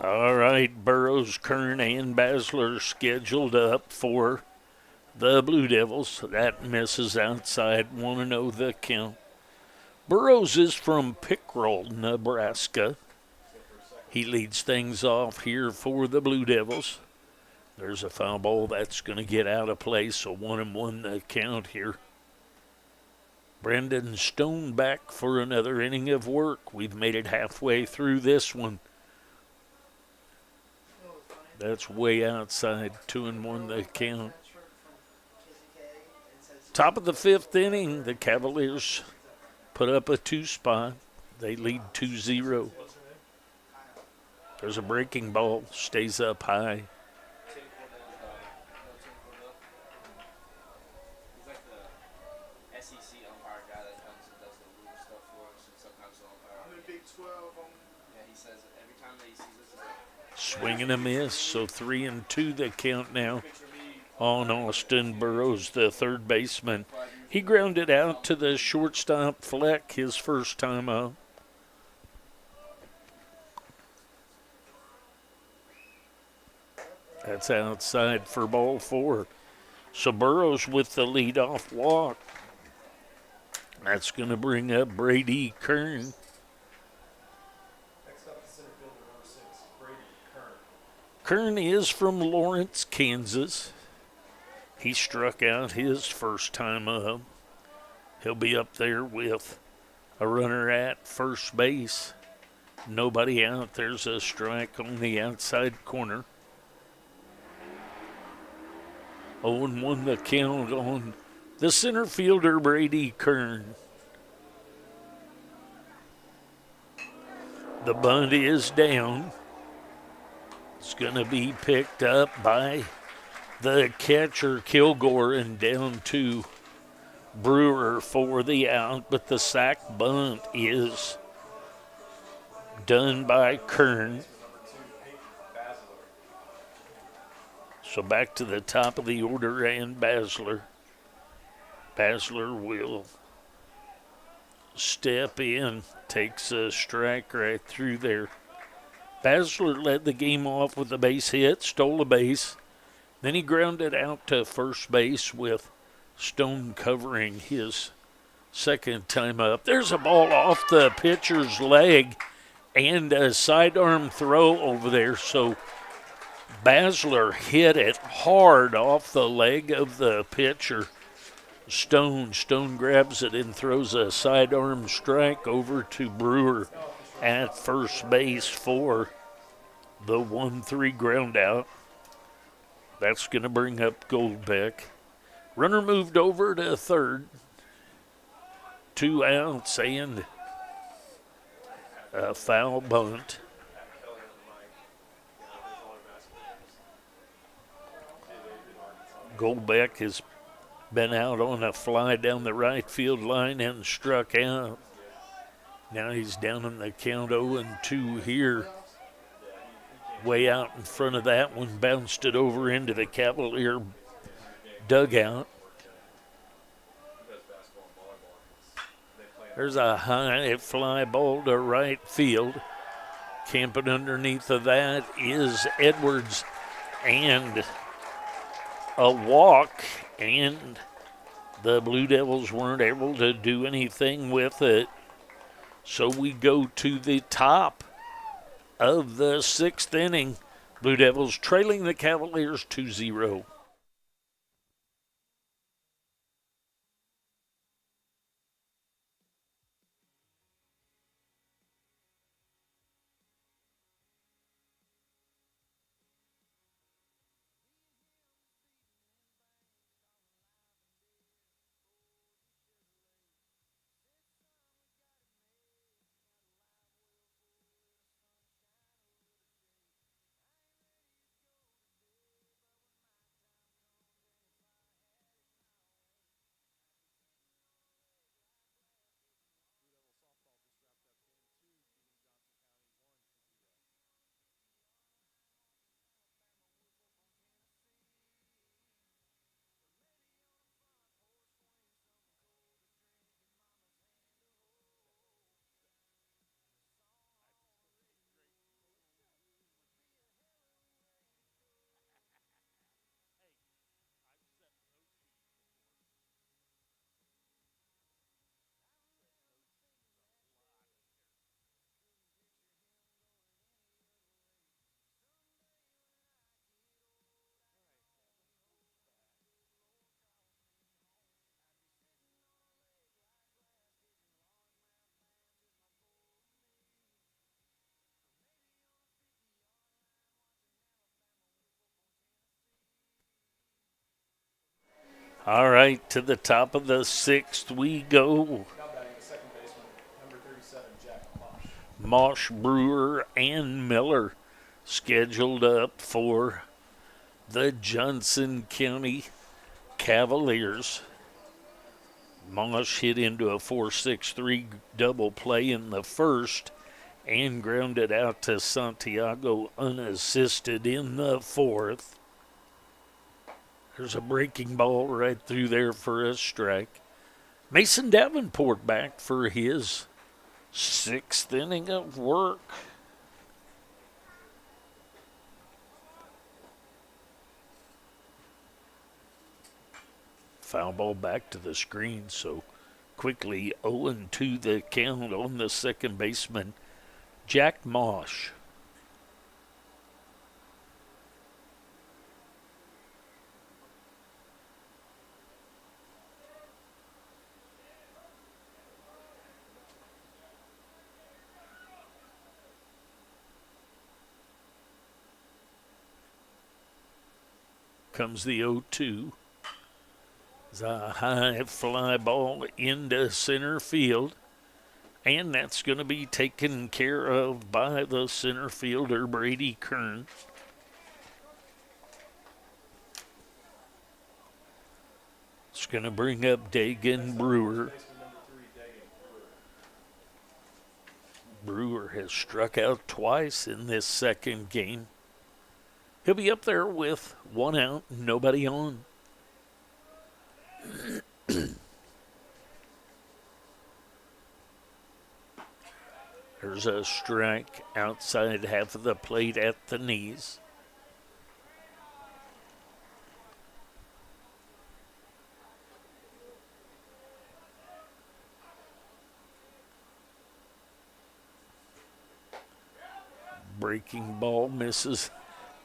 All right, Burrows, Kern, and Basler scheduled up for the Blue Devils. That misses outside, 1-0 the count. Burrows is from Pickrell, Nebraska. He leads things off here for the Blue Devils. There's a foul ball that's going to get out of play, so 1-1 the count here. Brendan Stone back for another inning of work. We've made it halfway through this one. That's way outside, 2-1 the count. Top of the fifth inning, the Cavaliers put up a 2-spot. They lead 2-0. There's a breaking ball, stays up high. He's like the SEC umpire guy that comes and does the rule stuff for us, and sometimes the umpire. I'm in Big 12. Yeah, he says it every time that he sees us. Swing and a miss, so 3-2 the count now on Austin Burrows, the third baseman. He grounded out to the shortstop Fleck his first time up. That's outside for ball 4. So Burrows with the leadoff walk. That's going to bring up Brady Kern. Next up is center fielder number 6, Brady Kern. Kern is from Lawrence, Kansas. He struck out his first time up. He'll be up there with a runner at first base. Nobody out. There's a strike on the outside corner. 0-1 the count on the center fielder, Brady Kern. The bunt is down. It's going to be picked up by the catcher, Kilgore, and down to Brewer for the out, but the sac bunt is done by Kern. So back to the top of the order, and Basler. Basler will step in, takes a strike right through there. Basler led the game off with a base hit, stole a base. Then he grounded out to first base with Stone covering his Second time up. There's a ball off the pitcher's leg and a sidearm throw over there. So Basler hit it hard off the leg of the pitcher. Stone grabs it and throws a sidearm strike over to Brewer at first base for the 1-3 ground out. That's going to bring up Goldbeck. Runner moved over to third. 2 outs and a foul bunt. Goldbeck has been out on a fly down the right field line and struck out. Now he's down in the count 0-2 here. Way out in front of that one, bounced it over into the Cavalier dugout. There's a high fly ball to right field. Camping underneath of that is Edwards, and a walk, and the Blue Devils weren't able to do anything with it. So we go to the top of the 6th inning. Blue Devils trailing the Cavaliers 2-0. All right, to the top of the 6th we go. Now batting the second baseman, number 37, Jack Mosh. Mosh, Brewer, and Miller scheduled up for the Johnson County Cavaliers. Mosh hit into a 4-6-3 double play in the first and grounded out to Santiago unassisted in the 4th. There's a breaking ball right through there for a strike. Mason Davenport back for his 6th inning of work. Foul ball back to the screen, so quickly 0-2 the count on the second baseman, Jack Mosh. Comes the 0-2. It's a high fly ball into center field. And that's going to be taken care of by the center fielder, Brady Kern. It's going to bring up Dagan Brewer. Brewer has struck out twice in this second game. He'll be up there with 1 out, nobody on. There's a strike outside half of the plate at the knees. breaking ball misses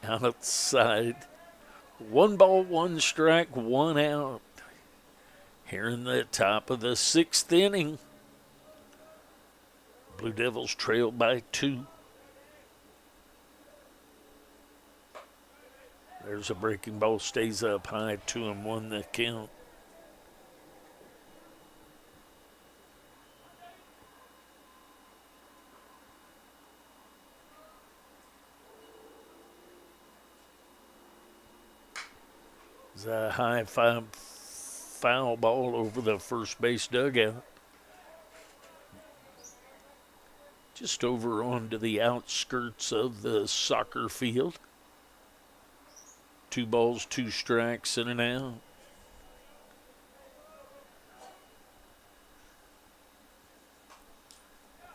outside. 1 ball, 1 strike, 1 out. Here in the top of the 6th inning. Blue Devils trail by 2. There's a breaking ball, stays up high, 2-1 the count. It's a high foul ball over the first base dugout. Just over onto the outskirts of the soccer field. 2 balls, 2 strikes, and an out.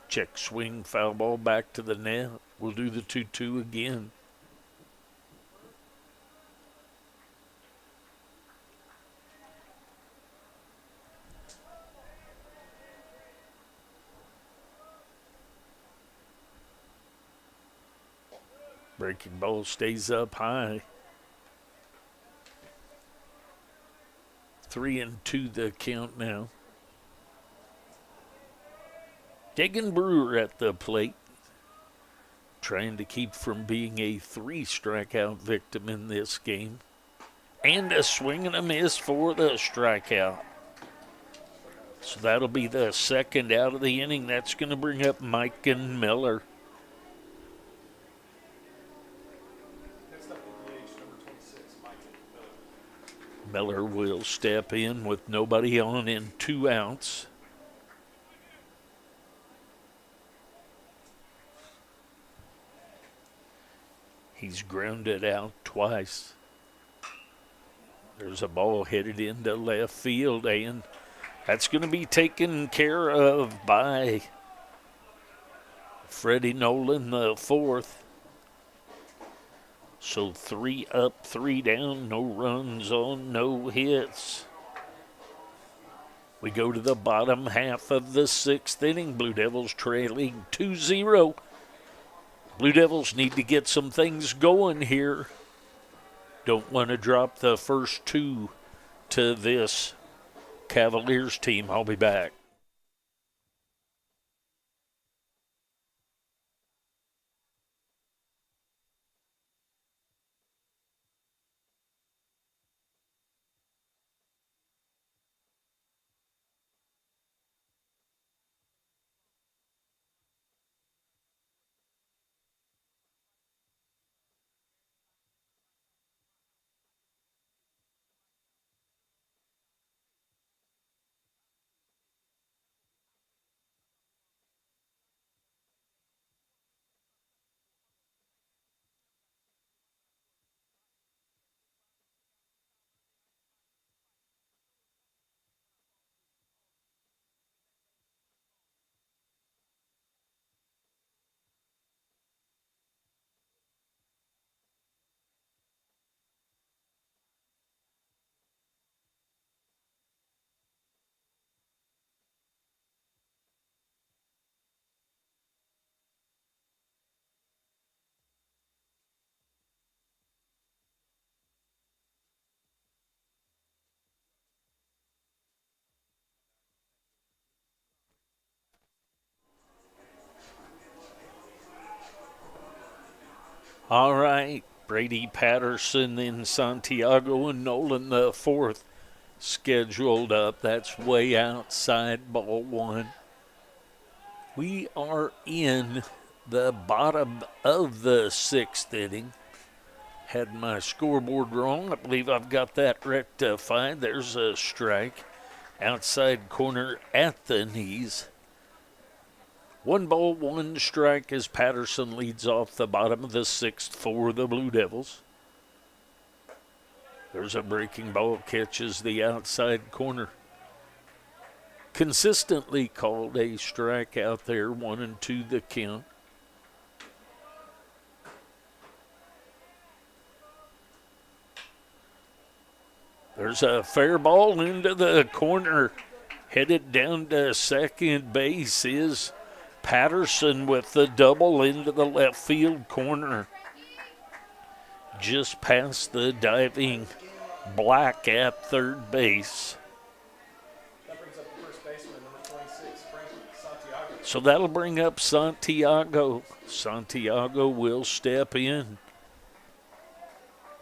Check swing, foul ball back to the net. We'll do the 2-2 again. Breaking ball stays up high. 3-2 the count now. Dagan Brewer at the plate, trying to keep from being a 3 strikeout victim in this game. And a swing and a miss for the strikeout. So that'll be the 2nd out of the inning. That's going to bring up Mike and Miller. Next up at the age, number 26, Mike Miller. Miller will step in with nobody on and 2 outs. He's grounded out twice. There's a ball headed into left field, and that's going to be taken care of by Freddie Nolan, the 4th. So 3 up, 3 down, no runs on, no hits. We go to the bottom half of the 6th inning. Blue Devils trailing 2-0. Blue Devils need to get some things going here. Don't want to drop the first 2 to this Cavaliers team. I'll be back. All right, Brady Patterson in Santiago and Nolan the 4th scheduled up. That's way outside ball 1. We are in the bottom of the 6th inning. Had my scoreboard wrong. I believe I've got that rectified. There's a strike. Outside corner at the knees. 1 ball, 1 strike as Patterson leads off the bottom of the 6th for the Blue Devils. There's a breaking ball, catches the outside corner. Consistently called a strike out there, 1-2 the count. There's a fair ball into the corner. Headed down to second base is Patterson with the double into the left field corner. Just past the diving Black at third base. That brings up the first baseman, number 26, Frankie Santiago. So that'll bring up Santiago. Santiago will step in.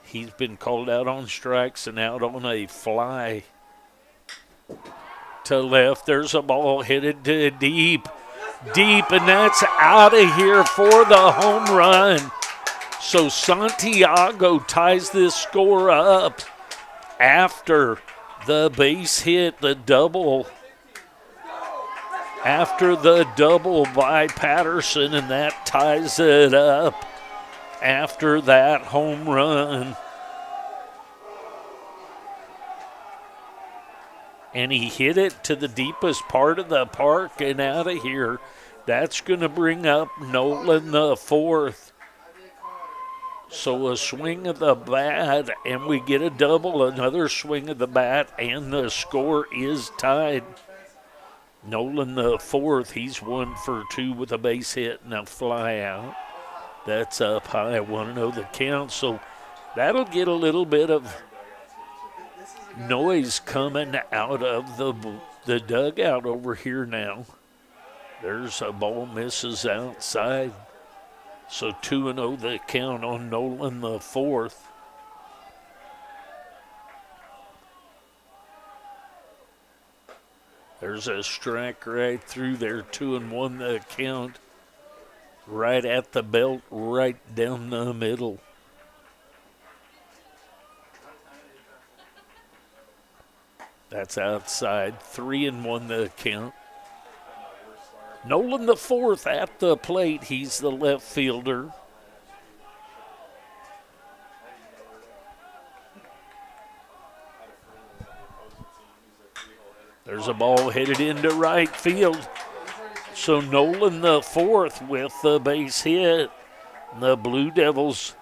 He's been called out on strikes and out on a fly. To left, there's a ball headed to deep, and that's out of here for the home run. So Santiago ties this score up after the base hit, the double. After the double by Patterson, and that ties it up after that home run. And he hit it to the deepest part of the park and out of here. That's going to bring up Nolan the fourth. So a swing of the bat, and we get a double, another swing of the bat, and the score is tied. Nolan the fourth, he's 1 for 2 with a base hit and a fly out. That's up high, 1-0 the count. So that'll get a little bit of noise coming out of the dugout over here now. There's a ball misses outside. So 2-0 the count on Nolan the fourth. There's a strike right through there, 2-1 the count. Right at the belt, right down the middle. That's outside, 3-1 the count. Nolan the fourth at the plate. He's the left fielder. There's a ball headed into right field. So Nolan the fourth with the base hit. The Blue Devils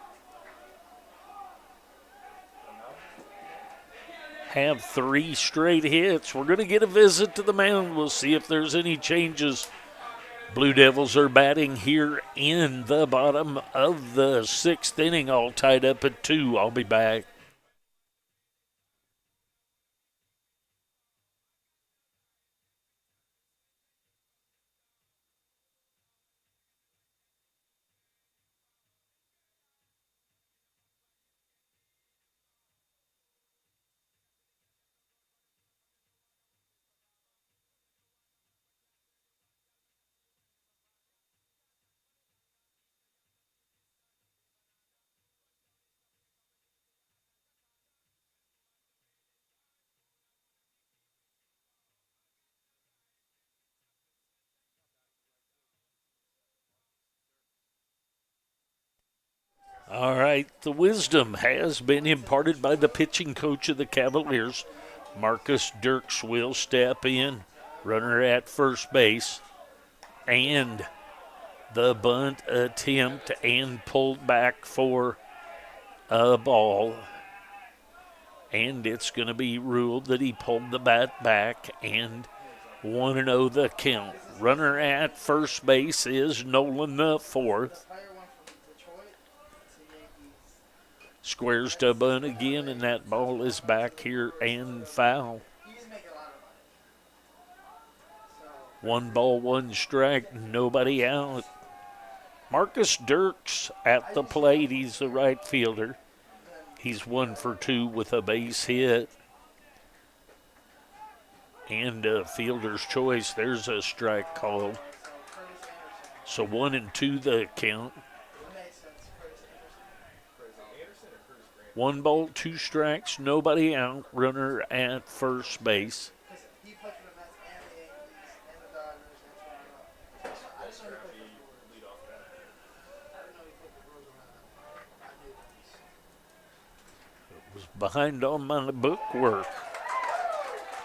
have 3 straight hits. We're going to get a visit to the mound. We'll see if there's any changes. Blue Devils are batting here in the bottom of the 6th inning, all tied up at 2. I'll be back. All right, the wisdom has been imparted by the pitching coach of the Cavaliers. Marcus Dirks will step in, runner at first base, and the bunt attempt and pulled back for a ball. And it's going to be ruled that he pulled the bat back, and 1-0 the count. Runner at first base is Nolan the fourth. Squares to bunt again, and that ball is back here and foul. 1 ball, 1 strike, nobody out. Marcus Dirks at the plate. He's the right fielder. He's 1 for 2 with a base hit. And a fielder's choice. There's a strike called. So 1-2 the count. 1 ball, 2 strikes, nobody out. Runner at first base. It was behind on my bookwork.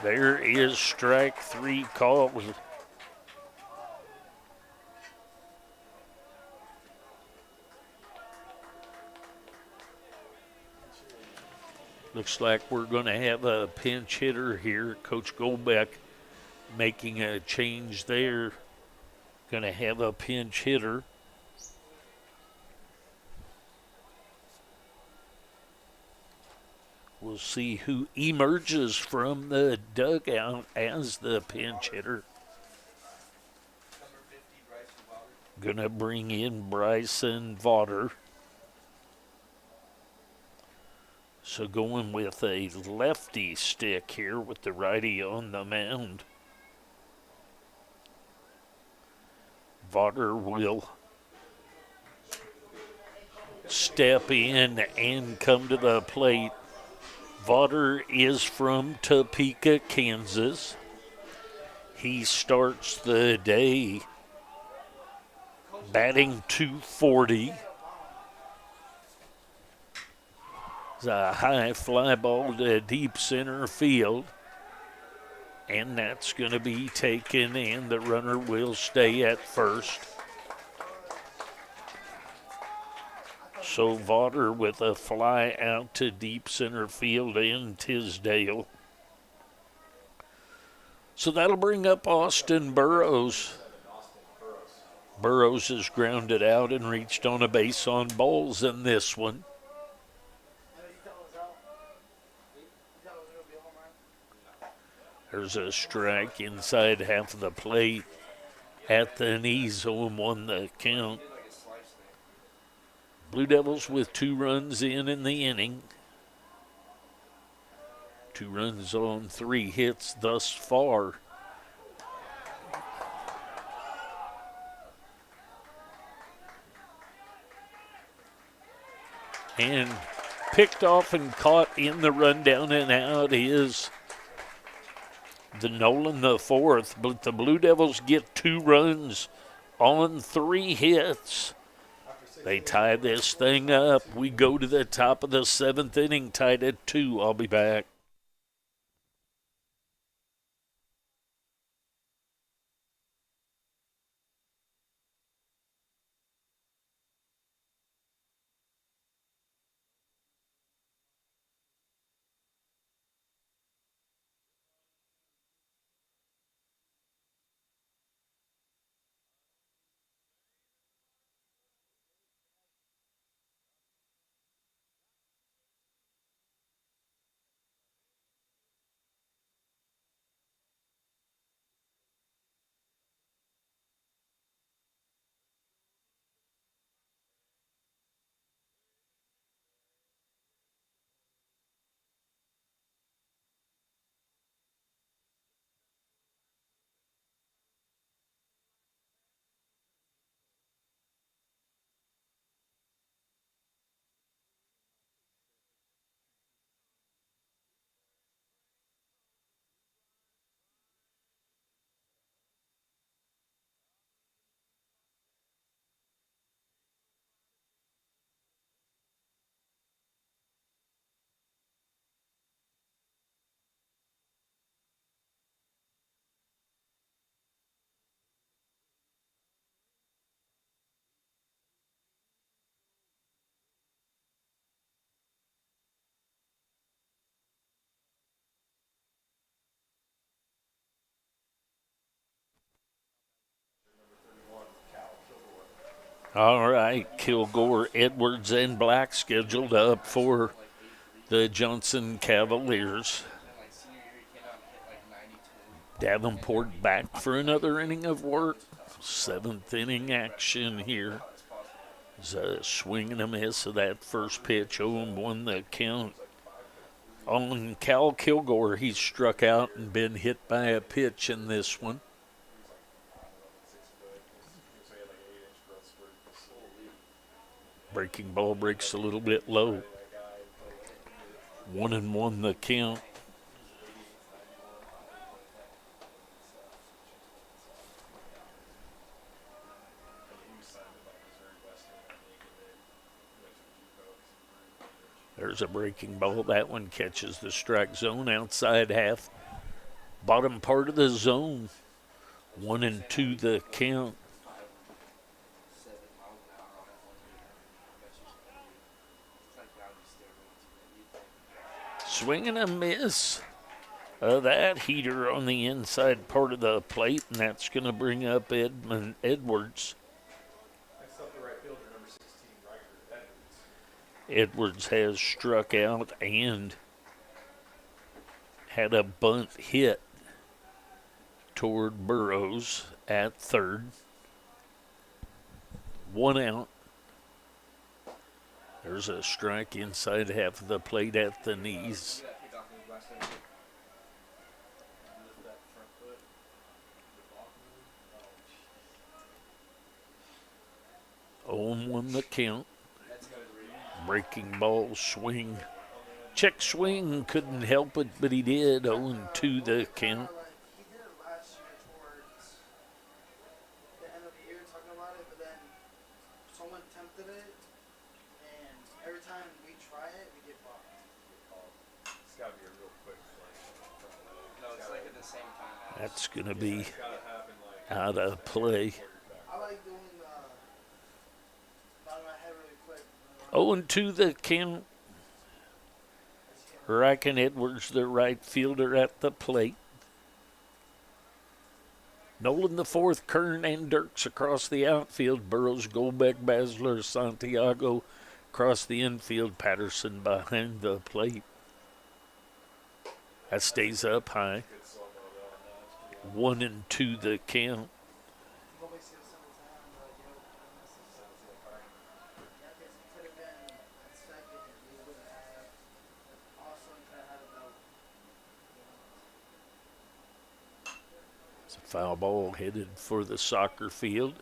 There is strike 3 called. Looks like we're going to have a pinch hitter here. Coach Goldbeck making a change there. going to have a pinch hitter. We'll see who emerges from the dugout as the pinch hitter. Going to bring in Bryson Vaughter. So going with a lefty stick here with the righty on the mound. Vaughter will step in and come to the plate. Vaughter is from Topeka, Kansas. He starts the day batting .240. It's a high fly ball to deep center field. And that's going to be taken, and the runner will stay at first. So Vaughter with a fly out to deep center field in Tisdale. So that'll bring up Austin Burrows. Burrows has grounded out and reached on a base on balls in this one. There's a strike inside half of the plate at the knees, 0-1 the count. Blue Devils with 2 runs in the inning. 2 runs on 3 hits thus far. And picked off and caught in the rundown and out is the Nolan the fourth, but the Blue Devils get 2 runs on 3 hits. They tie this thing up. We go to the top of the 7th inning, tied at 2. I'll be back. All right, Kilgore, Edwards, and Black scheduled up for the Johnson Cavaliers. Davenport back for another inning of work. 7th inning action here. It's a swing and a miss of that first pitch. 0-1 the count. On Cal Kilgore, he's struck out and been hit by a pitch in this one. Breaking ball breaks a little bit low. 1-1 the count. There's a breaking ball. That one catches the strike zone outside half. Bottom part of the zone. 1-2 the count. Swing and a miss. That heater on the inside part of the plate, and that's going to bring up Edmund Edwards. Next up, the right fielder, number 16, Riker Edwards. Edwards has struck out and had a bunt hit toward Burrows at third. 1 out. There's a strike inside half of the plate at the knees. Look at that kick off move last time. Lift that front foot. The block move. 0-1 the count. That's good. Breaking ball swing. Check swing, couldn't help it, but he did. 0-2 the count. He did it last year towards the end of the year, talking about it, but then someone tempted it, and every time we try it, we get blocked. It's got to be a real quick play. No, it's like at the same time as. That's going to be It's got to happen like out of play. I like doing nodding my head really quick. 0-2 the count. Riken Edwards, the right fielder at the plate. Nolan the fourth, Kern and Dirks across the outfield. Burrows, Goldbeck, Basler, Santiago across the infield. Patterson behind the plate. That stays up high. good slow mo though on that. 1-2 the count. Go back to the center time, I messed this up. Yeah, because he could have been at second, and we would have also could have had a double. It's a foul ball headed for the soccer field.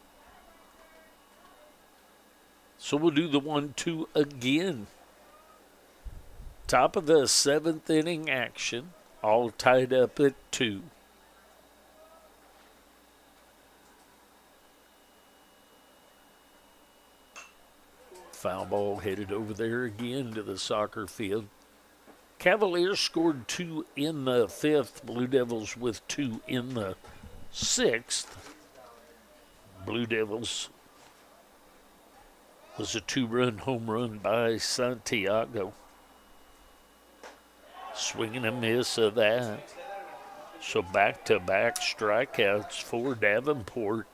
So we'll do the 1-2 again. Top of the seventh inning action, all tied up at 2. Foul ball headed over there again to the soccer field. Cavaliers scored 2 in the 5th. Blue Devils with 2 in the 6th. Blue Devils was a 2-run home run by Santiago. Swing and a miss of that. So back-to-back strikeouts for Davenport.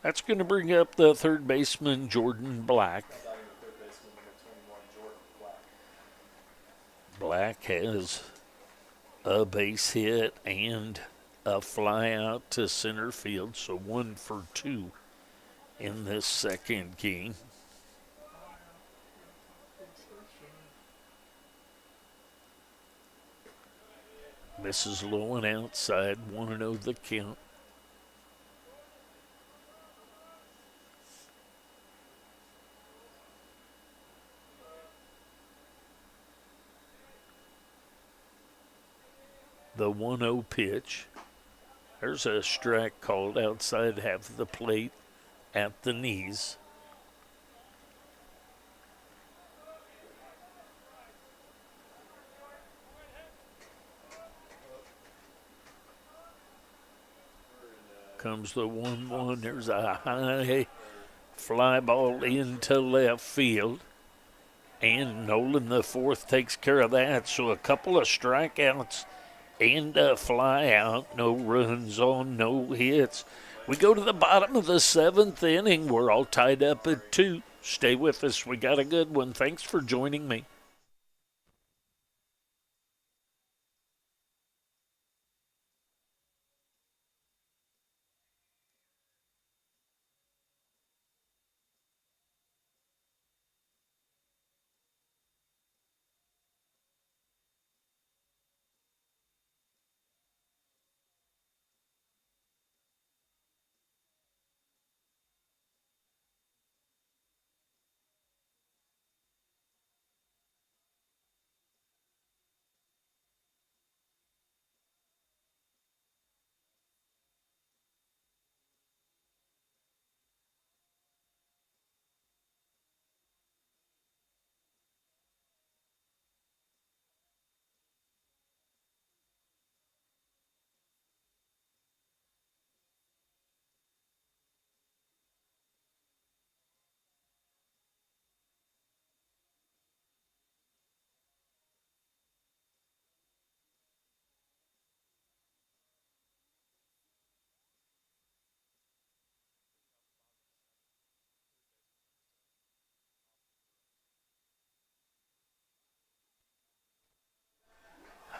That's going to bring up the third baseman, Jordan Black. Batting the third baseman, number 21, Jordan Black. Black has a base hit and a fly out to center field, so 1 for 2 in this second game. Misses low and outside, 1-0 the count. The 1-0 pitch. There's a strike called outside half of the plate at the knees. Comes the 1-1. There's a high fly ball into left field. And Nolan the fourth takes care of that. So a couple of strikeouts and a fly out. No runs on, no hits. We go to the bottom of the 7th inning. We're all tied up at 2. Stay with us. We got a good one. Thanks for joining me.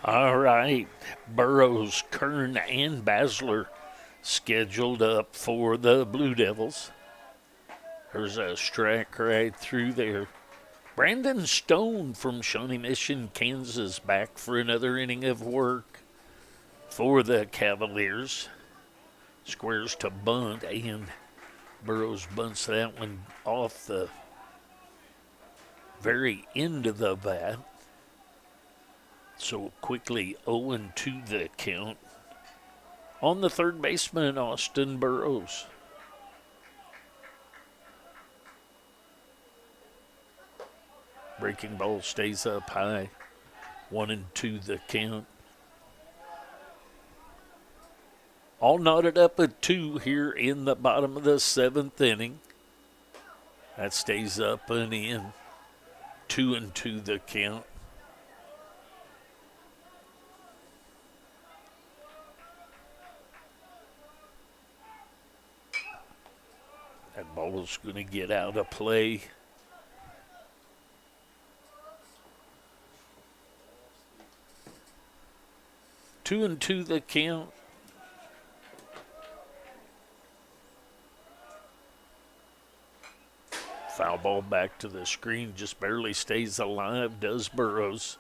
All right, Burrows, Kern, and Basler scheduled up for the Blue Devils. There's a strike right through there. Brandon Stone from Shawnee Mission, Kansas, back for another inning of work for the Cavaliers. Squares to bunt, and Burrows bunts that one off the very end of the bat. So quickly 0-2 the count on the third baseman, Austin Burrows. Breaking ball stays up high. 1-2 the count. All knotted up at 2 here in the bottom of the 7th inning. That stays up and in. 2-2 the count. That ball's going to get out of play. Two and two the count. Foul ball back to the screen, just barely stays alive, does Burrows.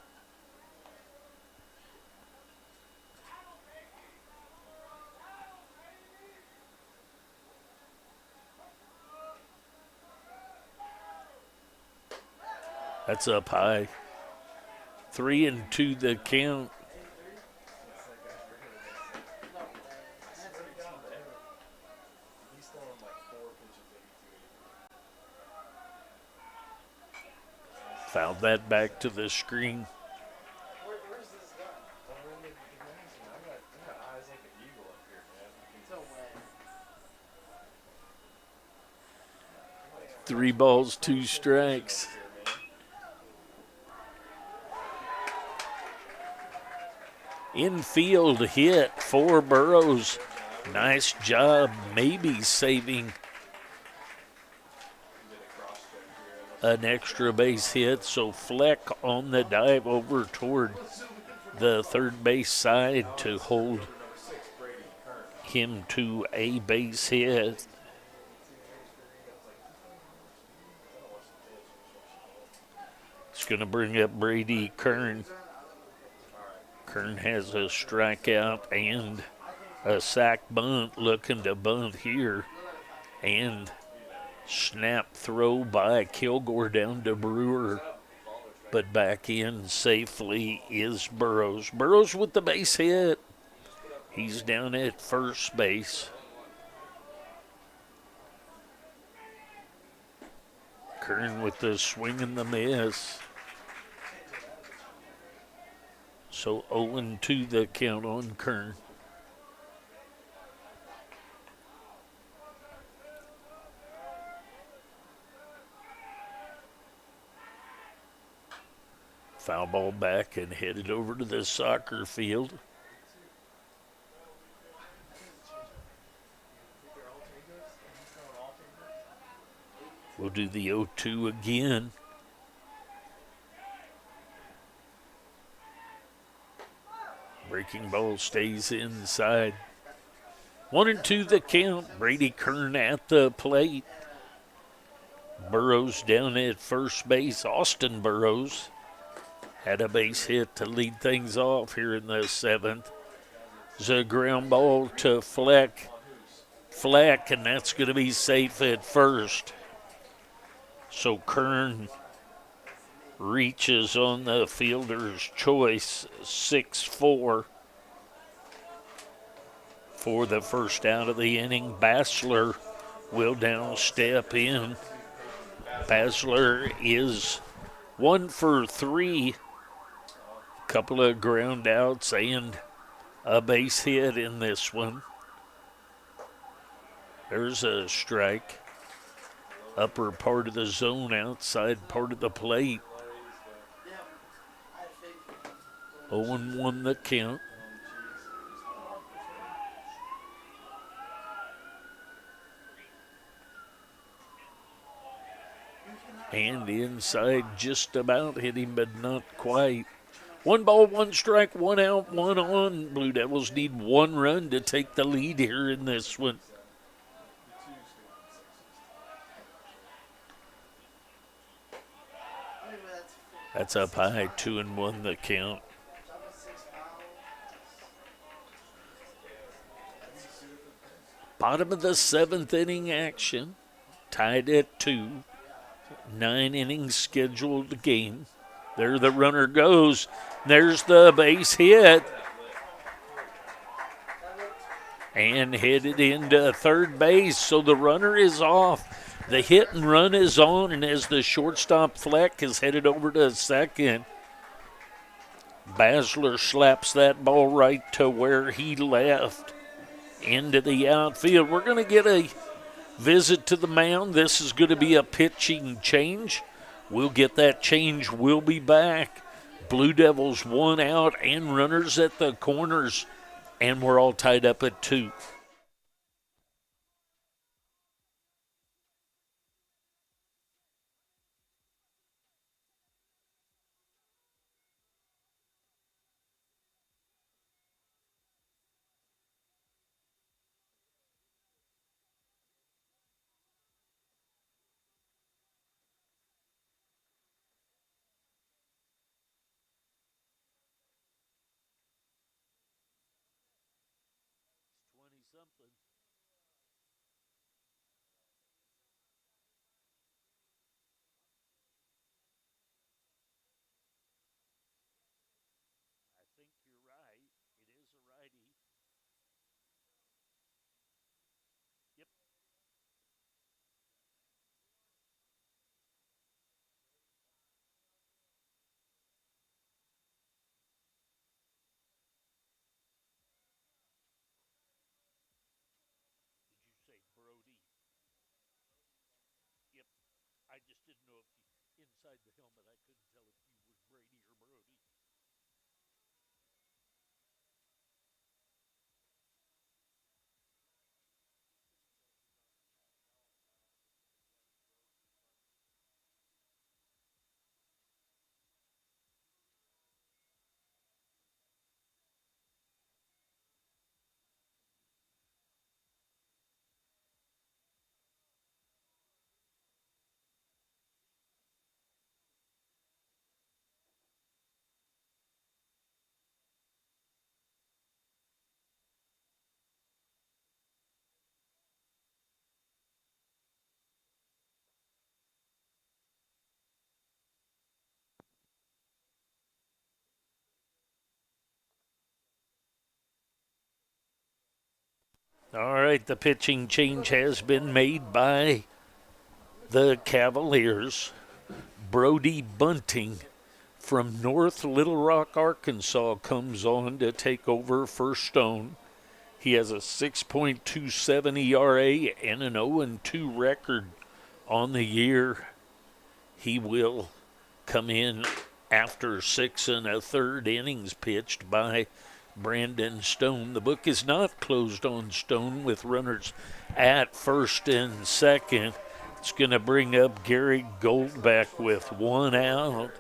That's up high. 3-2 the count. He's throwing like 4 pitches in. Fouled that back to the screen. Where's this guy? I got eyes like an eagle up here, man. No way. 3 balls, 2 strikes. Infield hit for Burrows. Nice job, maybe saving an extra base hit. So Fleck on the dive over toward the third base side to hold him to a base hit. It's going to bring up Brady Kern. Kern has a strikeout and a sac bunt, looking to bunt here. And snap throw by Kilgore down to Brewer. But back in safely is Burrows. Burrows with the base hit. He's down at first base. Kern with the swing and the miss. So 0-2 the count on Kern. Foul ball back and headed over to the soccer field. We'll do the 0-2 again. Breaking ball stays inside. 1-2 the count. Brady Kern at the plate. Burrows down at first base. Austin Burrows had a base hit to lead things off here in the 7th. There's a ground ball to Fleck, and that's going to be safe at first. So Kern reaches on the fielder's choice, 6-4 for the first out of the inning. Basler will down step in. Basler is 1 for 3. Couple of ground outs and a base hit in this one. There's a strike. Upper part of the zone, outside part of the plate. 0-1 the count. And inside just about hit him, but not quite. 1 ball, 1 strike, 1 out, 1 on. Blue Devils need 1 run to take the lead here in this one. That's up high, 2-1 the count. Bottom of the 7th inning action, tied at 2. 9 innings scheduled game. There the runner goes. There's the base hit. And headed into third base, so the runner is off. The hit and run is on, and as the shortstop Fleck is headed over to second, Basler slaps that ball right to where he left, into the outfield. We're going to get a visit to the mound. This is going to be a pitching change. We'll get that change. We'll be back. Blue Devils 1 out and runners at the corners, and we're all tied up at 2. I just didn't know if inside the helmet I couldn't tell if you were Brady or Brody. All right, the pitching change has been made by the Cavaliers. Brody Bunting from North Little Rock, Arkansas, comes on to take over for Stone. He has a 6.27 ERA and an 0-2 record on the year. He will come in after 6 1/3 innings pitched by Brandon Stone. The book is not closed on Stone with runners at first and second. It's going to bring up Gary Goldbeck with 1 out.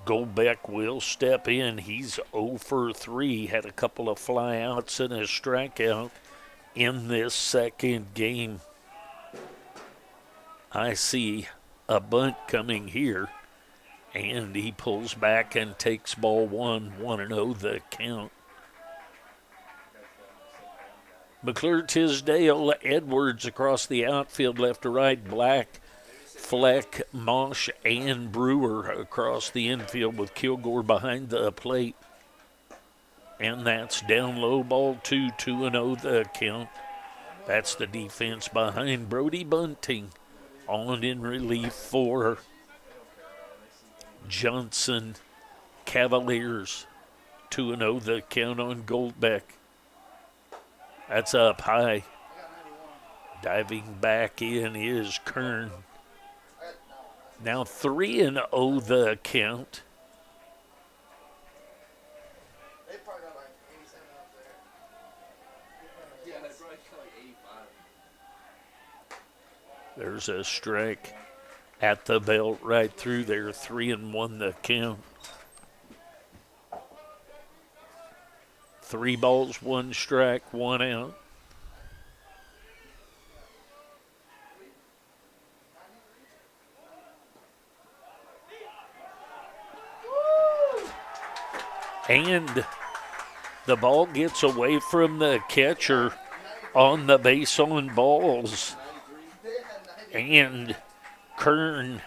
Goldbeck will step in. He's 0 for 3. Had a couple of flyouts and a strikeout in this second game. I see a bunt coming here, and he pulls back and takes ball 1, 1-0 the count. McClure, Tisdale, Edwards across the outfield, left to right, Black, Fleck, Mosh, and Brewer across the infield with Kilgore behind the plate. And that's down low, ball 2, 2-0 the count. That's the defense behind Brody Bunting. On in relief for Johnson. Cavaliers 2-0 the count on Goldbeck. That's up high. Diving back in is Kern. Now 3-0 the count. They probably got like 87 up there. Yeah, they probably got like 85. There's a strike at the belt right through there. 3-1 the count. 3 balls, 1 strike, 1 out. And the ball gets away from the catcher on the base on balls. And Kern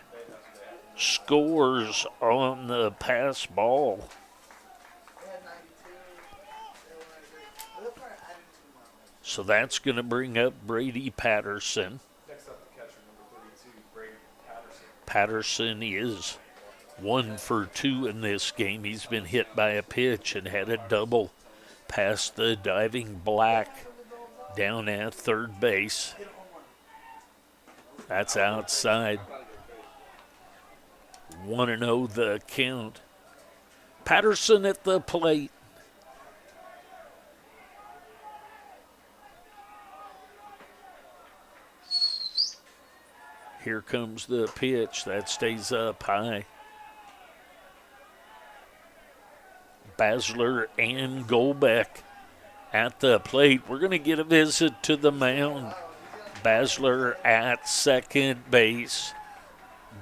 scores on the pass ball. So that's going to bring up Brady Patterson. Next up, the catcher, number 32, Brady Patterson. Patterson is 1 for 2 in this game. He's been hit by a pitch and had a double past the diving Black down at third base. That's outside. 1-0 the count. Patterson at the plate. Here comes the pitch. That stays up high. Basler and Golbeck at the plate. We're going to get a visit to the mound. Basler at second base.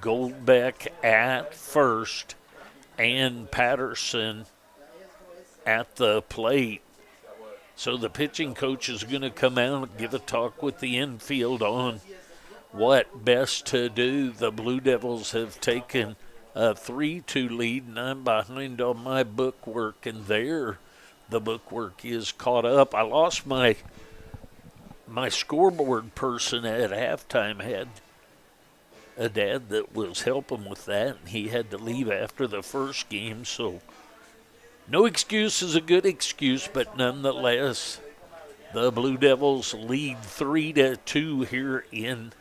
Goldbeck at first. And Patterson at the plate. So the pitching coach is going to come out and give a talk with the infield on what best to do. The Blue Devils have taken a 3-2 lead, and I'm behind on my bookwork, and there the bookwork is caught up. I lost my scoreboard person at halftime. Had a dad that was helping with that, and he had to leave after the first game, so no excuse is a good excuse, but nonetheless, the Blue Devils lead 3-2 here in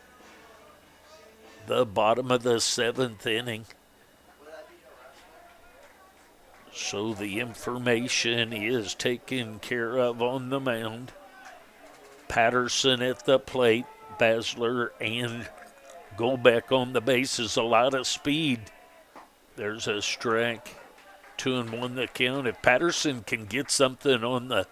the bottom of the 7th inning. So the information is taken care of on the mound. Patterson at the plate, Basler and Golbeck on the bases. A lot of speed. There's a strike. 2-1 the count. If Patterson can get something on the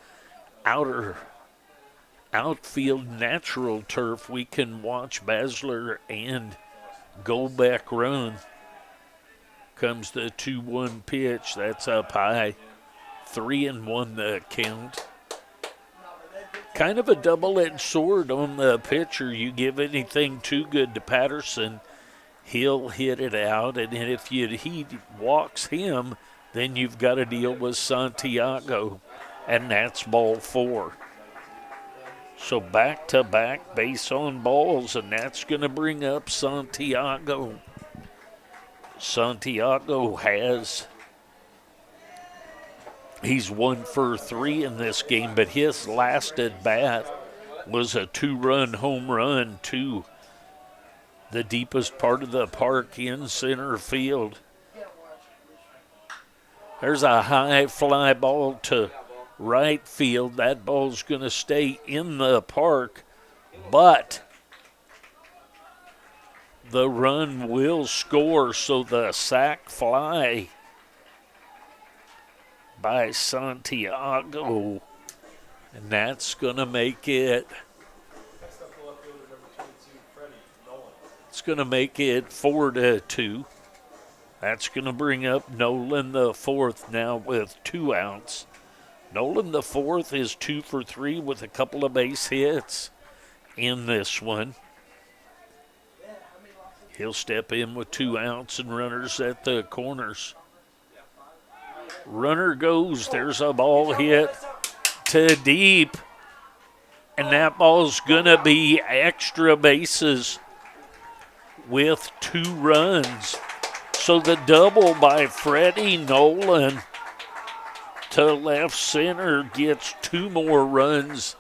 outfield natural turf, we can watch Basler and Golbeck run. Comes the 2-1 pitch. That's up high. 3-1 the count. Kind of a double-edged sword on the pitcher. You give anything too good to Patterson, he'll hit it out. And if he walks him, then you've got to deal with Santiago. And that's ball 4. So back-to-back base on balls, and that's going to bring up Santiago. Santiago he's 1 for 3 in this game, but his last at bat was a 2-run home run to the deepest part of the park in center field. There's a high fly ball to right field. That ball's going to stay in the park, but the run will score, so the sac fly by Santiago, and that's going to make it, Next up, the left fielder, number 22, Freddie Nolan. it's going to make it 4-2. That's going to bring up Nolan the 4th now with 2 outs. Nolan the 4th is 2 for 3 with a couple of base hits in this one. He'll step in with 2 outs and runners at the corners. Runner goes. There's a ball hit to deep. And that ball's going to be extra bases with 2 runs. So the double by Freddie Nolan to left center gets 2 more runs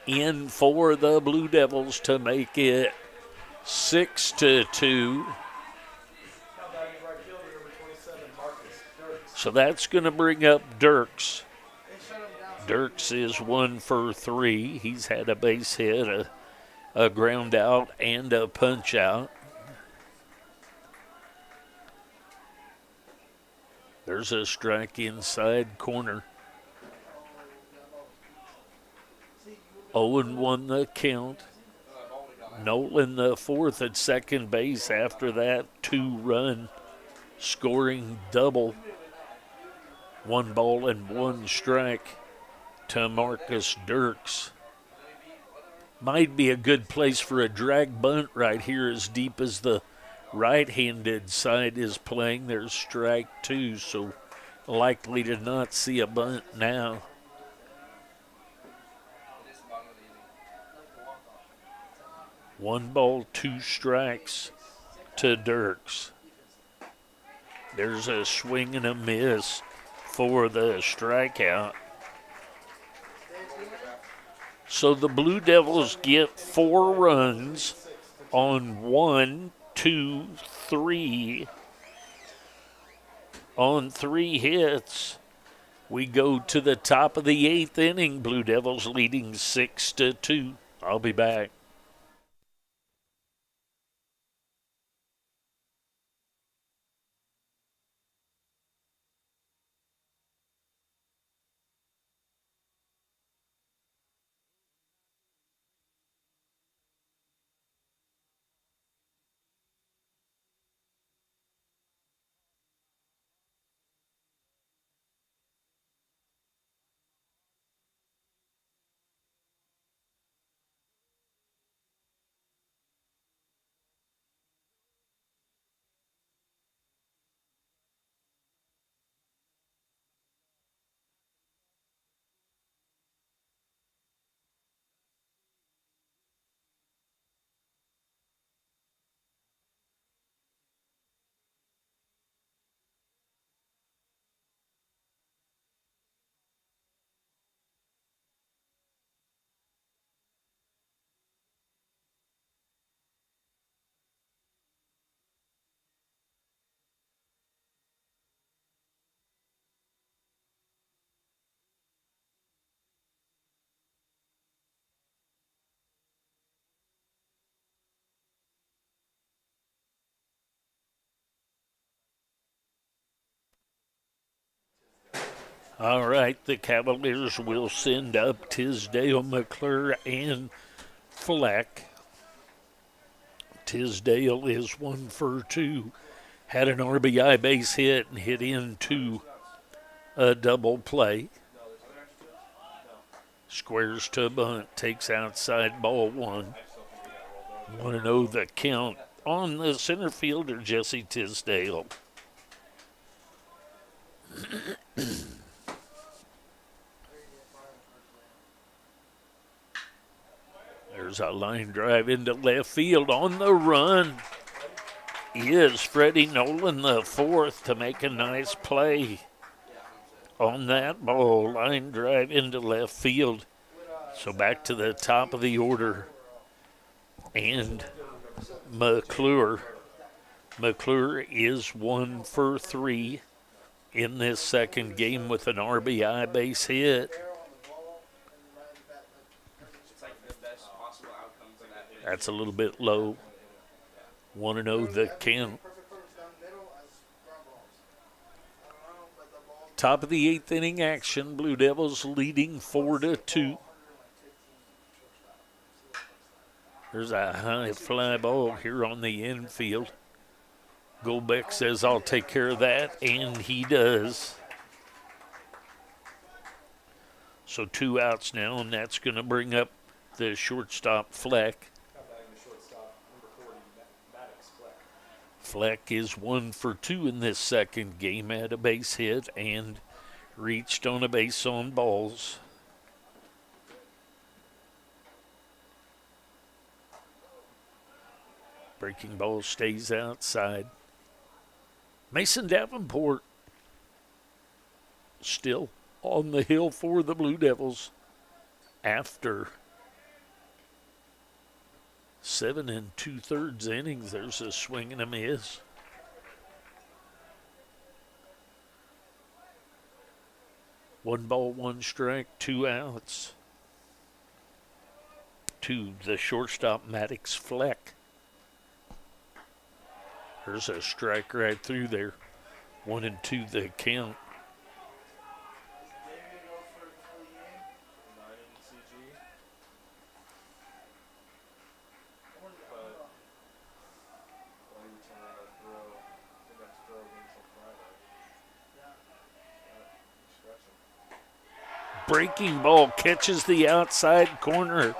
in for the Blue Devils to make it 6-2. So that's going to bring up Dirks. Dirks is 1 for 3. He's had a base hit, a ground out, and a punch out. There's a strike inside corner. 0-1 the count. Nolan the fourth at second base after that 2-run scoring double. 1 ball and 1 strike to Marcus Dirks. Might be a good place for a drag bunt right here as deep as the right-handed side is playing. There's strike 2, so likely to not see a bunt now. One ball, 2 strikes to Dirks. There's a swing and a miss for the strikeout. So the Blue Devils get 4 runs on 1, 2, 3. On 3 hits. We go to the top of the 8th inning. Blue Devils leading 6-2. I'll be back. All right, the Cavaliers will send up Tisdale, McClure, and Fleck. Tisdale is 1 for 2. Had an RBI base hit and hit into a double play. Squares to bunt, takes outside ball 1. 1-0 the count on the center fielder, Jesse Tisdale. There's a line drive into left field. On the run is Freddie Nolan the fourth to make a nice play on that ball. Line drive into left field. So back to the top of the order. And McClure. McClure is 1 for 3 in this second game with an RBI base hit. That's a little bit low. 1-0 the count. Top of the 8th inning action. Blue Devils leading 4-2. There's a high fly ball here on the infield. Golbeck says, I'll take care of that, and he does. So 2 outs now, and that's going to bring up the shortstop Fleck. Fleck is 1 for 2 in this second game, had a base hit and reached on a base on balls. Breaking ball stays outside. Mason Davenport still on the hill for the Blue Devils after 7 2/3 innings. There's a swing and a miss. One ball, 1 strike, 2 outs. To the shortstop, Maddox Fleck. There's a strike right through there. 1-2 the count. breaking ball catches the outside corner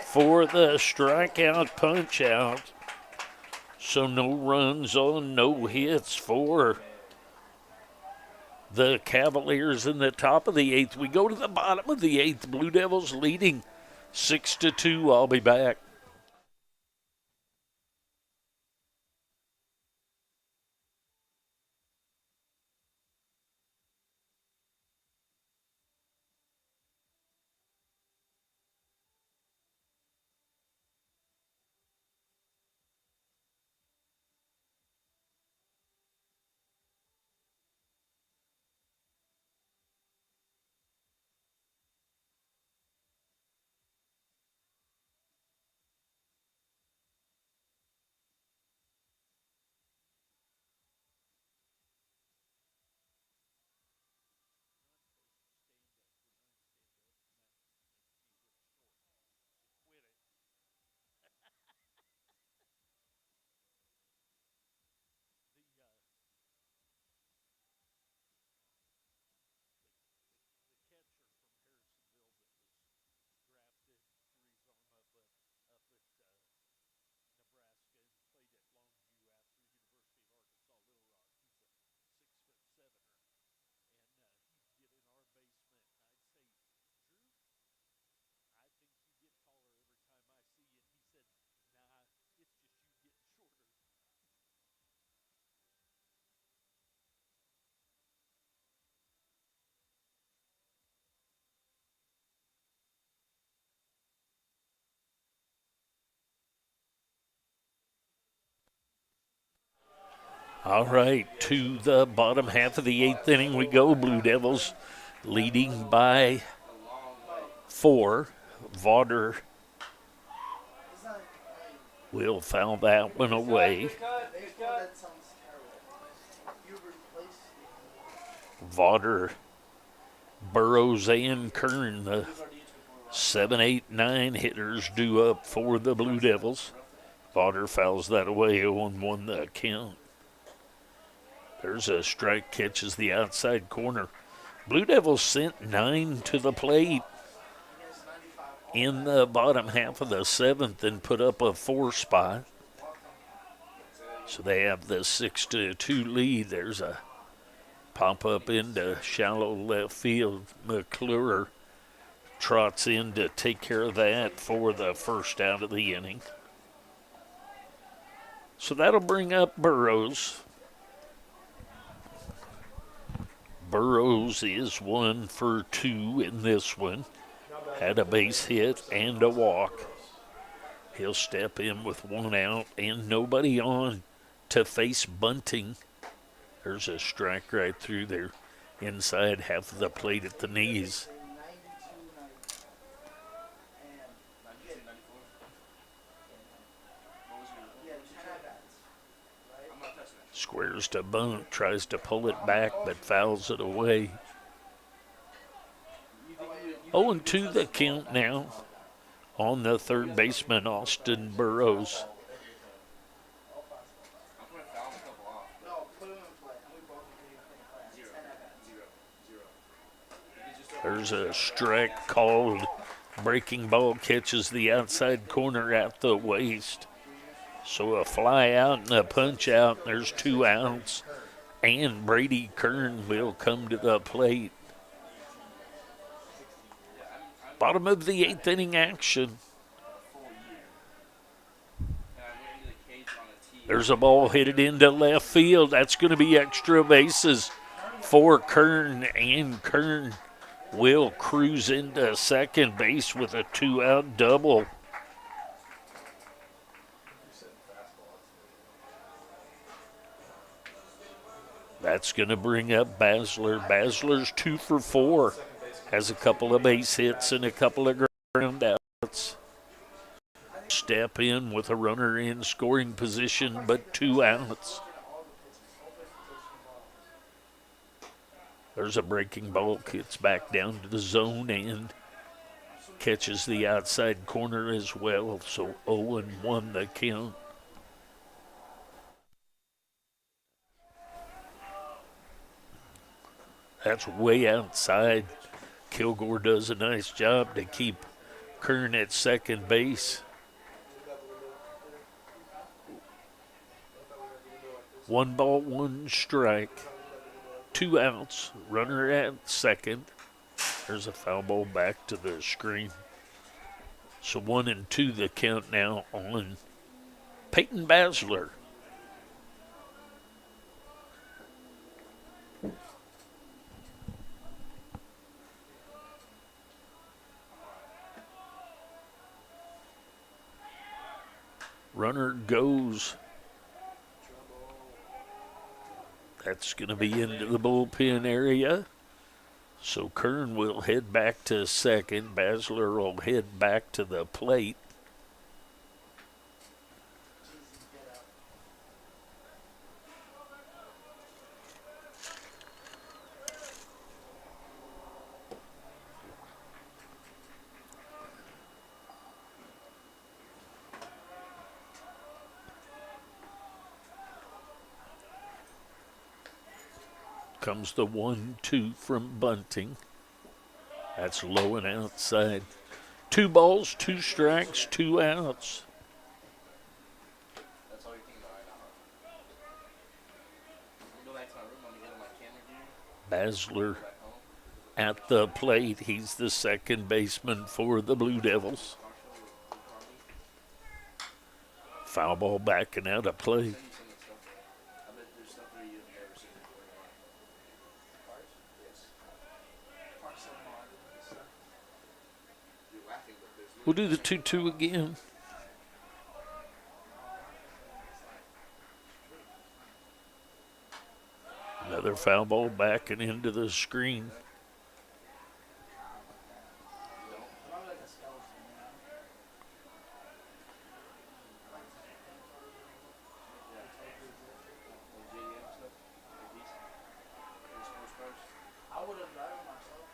for the strikeout punch out. So no runs on no hits for the Cavaliers in the top of the eighth. We go to the bottom of the eighth. Blue Devils leading 6-2. I'll be back. All right, to the bottom half of the eighth inning we go. Blue Devils leading by 4. Vauder will foul that one away. Vauder, Burrows, and Kern, the 7, 8, 9 hitters due up for the Blue Devils. Vauder fouls that away, 0-1 the count. There's a strike, catches the outside corner. Blue Devils sent 9 to the plate in the bottom half of the 7th and put up a 4 spot. So they have the 6-2 lead. There's a pop up into shallow left field. McClure trots in to take care of that for the first out of the inning. So that'll bring up Burrows. Burrows is 1 for 2 in this one. Had a base hit and a walk. He'll step in with 1 out and nobody on to face bunting. There's a strike right through there, inside half of the plate at the knees. Squares to bunt, tries to pull it back, but fouls it away. 0-2 the count now on the third baseman, Austin Burrows. There's a strike called. Breaking ball catches the outside corner at the waist. So a fly out and a punch out. There's 2 outs. And Brady Kern will come to the plate. Bottom of the 8th inning action. There's a ball headed into left field. That's going to be extra bases for Kern. And Kern will cruise into second base with a 2-out double. That's going to bring up Basler. Basler's 2 for 4. Has a couple of base hits and a couple of ground outs. Step in with a runner in scoring position, but 2 outs. There's a breaking ball, gets back down to the zone and catches the outside corner as well. So 0-1 the count. That's way outside. Kilgore does a nice job to keep Kern at second base. One ball, one strike, 2 outs, runner at second. There's a foul ball back to the screen. So 1-2 the count now on Peyton Basler. Runner goes. That's going to be into the bullpen area. So Kern will head back to second. Basler will head back to the plate. Comes the 1-2 from Bunting. That's low and outside. 2 balls, 2 strikes, 2 outs. That's all you're thinking about right now. Go back to my room, let me get on my camera gear. Basler at the plate. He's the second baseman for the Blue Devils. Foul ball backing out of play. I bet there's stuff there you've never seen before. Yes. You're laughing, but there's We'll do the 2-2 again. Another foul ball backing into the screen. I would have died myself.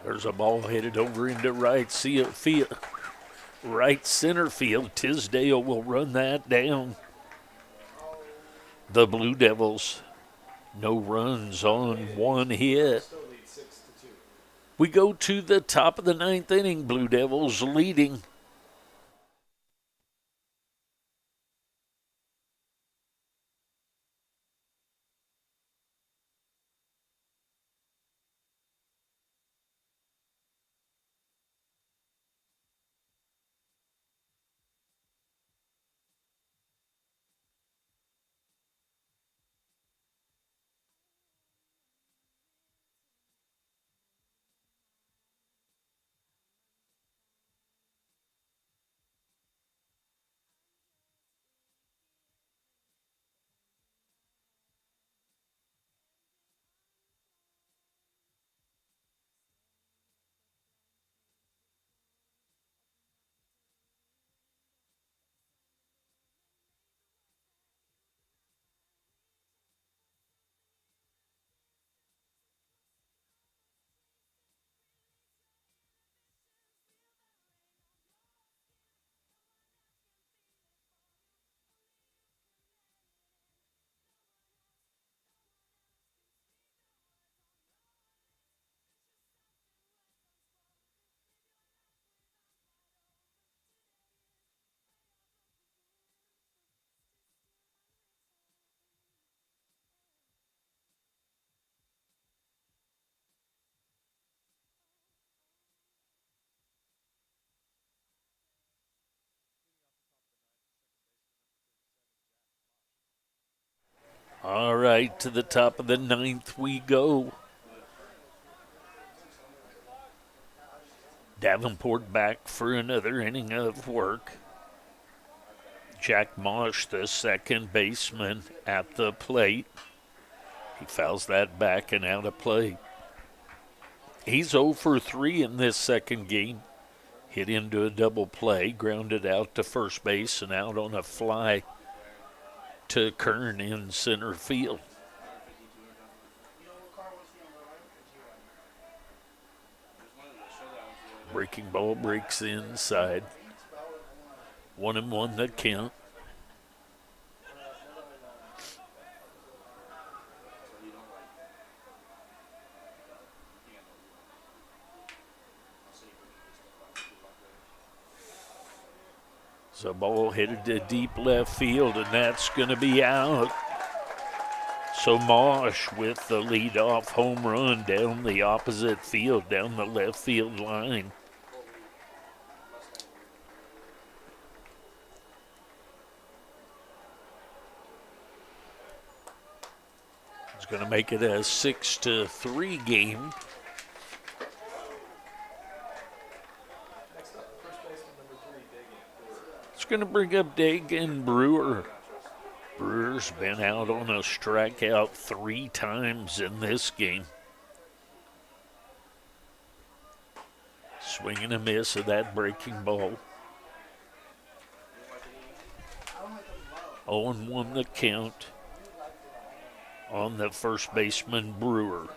There's a ball headed over into right field. Right center field. Tisdale will run that down. The Blue Devils, no runs on 1 hit. Still lead 6-2. We go to the top of the 9th inning. Blue Devils leading. All right, to the top of the 9th we go. Davenport back for another inning of work. Jack Mosh, the second baseman, at the plate. He fouls that back and out of play. He's 0 for 3 in this second game. Hit into a double play, grounded out to first base and out on a fly to Kern in center field. Breaking ball breaks inside. 1-1 the count. So ball headed to deep left field, and that's going to be out. So Mosh with the leadoff home run down the opposite field, down the left field line. It's going to make it a 6-3 game. Next up, first baseman number 3, Dagan. It's going to bring up Dagan Brewer. Brewer's been out on a strikeout 3 times in this game. Swing and a miss of that breaking ball. 0-1 the count on the first baseman Brewer.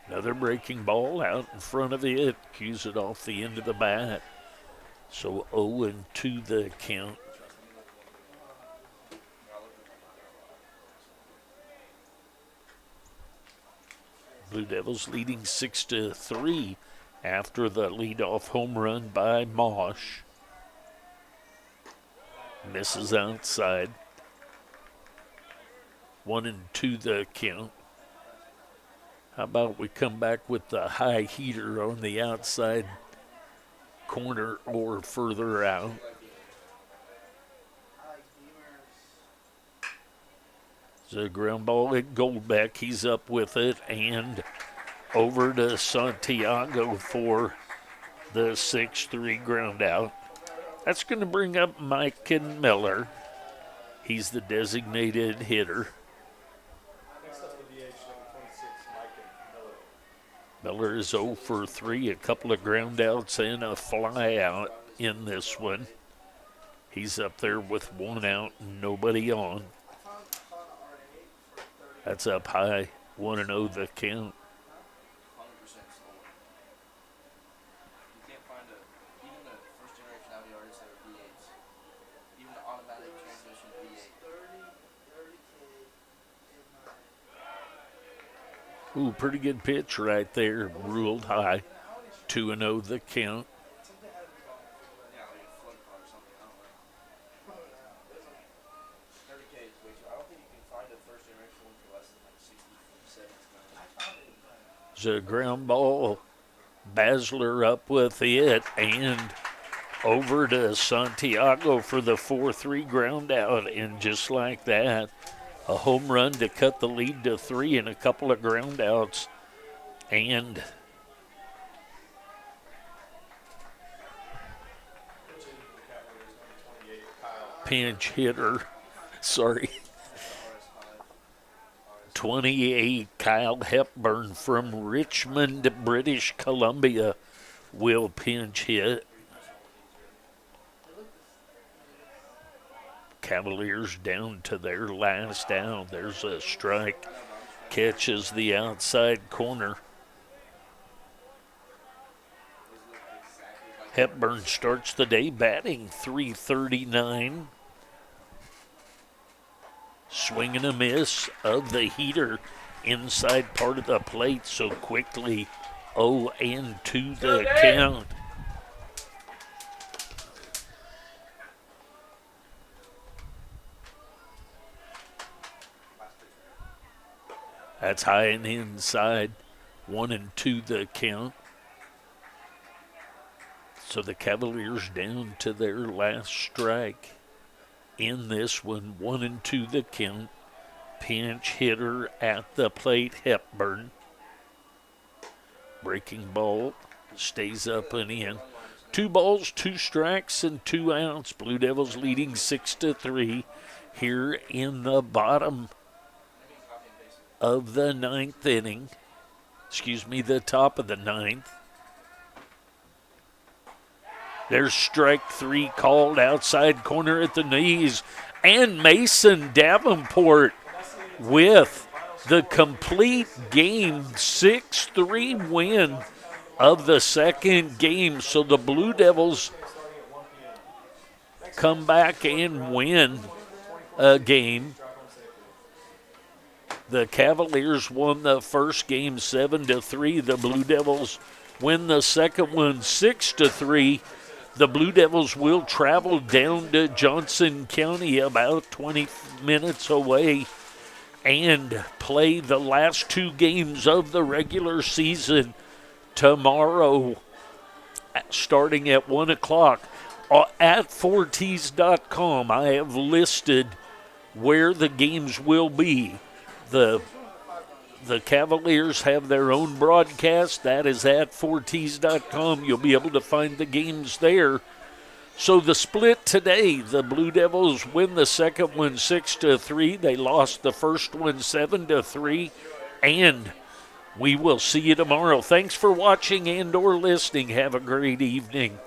Another breaking ball out in front of it. Cues it off the end of the bat. So 0-2 the count. Blue Devils leading 6-3 after the leadoff home run by Mosh. Misses outside. 1-2 the count. How about we come back with the high heater on the outside corner or further out? It's a ground ball at Goldbeck. He's up with it and over to Santiago for the 6-3 ground out. That's going to bring up Mike Miller. He's the designated hitter. Next up, the DH number 26, Miller. Miller is 0 for 3, a couple of ground outs and a fly out in this one. He's up there with 1 out and nobody on. That's up high, 1-0 the count. 100% slower. You can't find even the first generation Audi artists that are V8s, even the automatic transmission V8. Ooh, pretty good pitch right there, ruled high. 2-0 the count. Yeah, like a flood car or something, I don't know. 30K is way too. I don't think you can find a first generation one for less than like 67. It's a ground ball. Basler up with it and over to Santiago for the 4-3 ground out. And just like that, a home run to cut the lead to 3 and a couple of ground outs. And pinch hitter, sorry, 28, Kyle Hepburn from Richmond, British Columbia, will pinch hit. Cavaliers down to their last out. There's a strike. Catches the outside corner. Hepburn starts the day batting .339. Swing and a miss of the heater inside part of the plate. So quickly 0-2 the count. That's high and inside. 1-2 the count. So the Cavaliers down to their last strike in this one. 1-2 the count. Pinch hitter at the plate, Hepburn. Breaking ball stays up and in. 2 balls, 2 strikes, and 2 outs. Blue Devils leading 6-3 here in the bottom of the 9th inning. The top of the 9th. There's strike 3 called outside corner at the knees. And Mason Davenport with the complete game 6-3 win of the second game. So the Blue Devils come back and win a game. The Cavaliers won the first game 7-3. The Blue Devils win the second one 6-3. The Blue Devils will travel down to Johnson County, about 20 minutes away, and play the last two games of the regular season tomorrow, starting at 1 o'clock. At 4Ts.com, I have listed where the games will be. The Cavaliers have their own broadcast. That is at 4Ts.com. You'll be able to find the games there. So the split today, the Blue Devils win the second one 6-3. They lost the first one 7-3. And we will see you tomorrow. Thanks for watching and or listening. Have a great evening.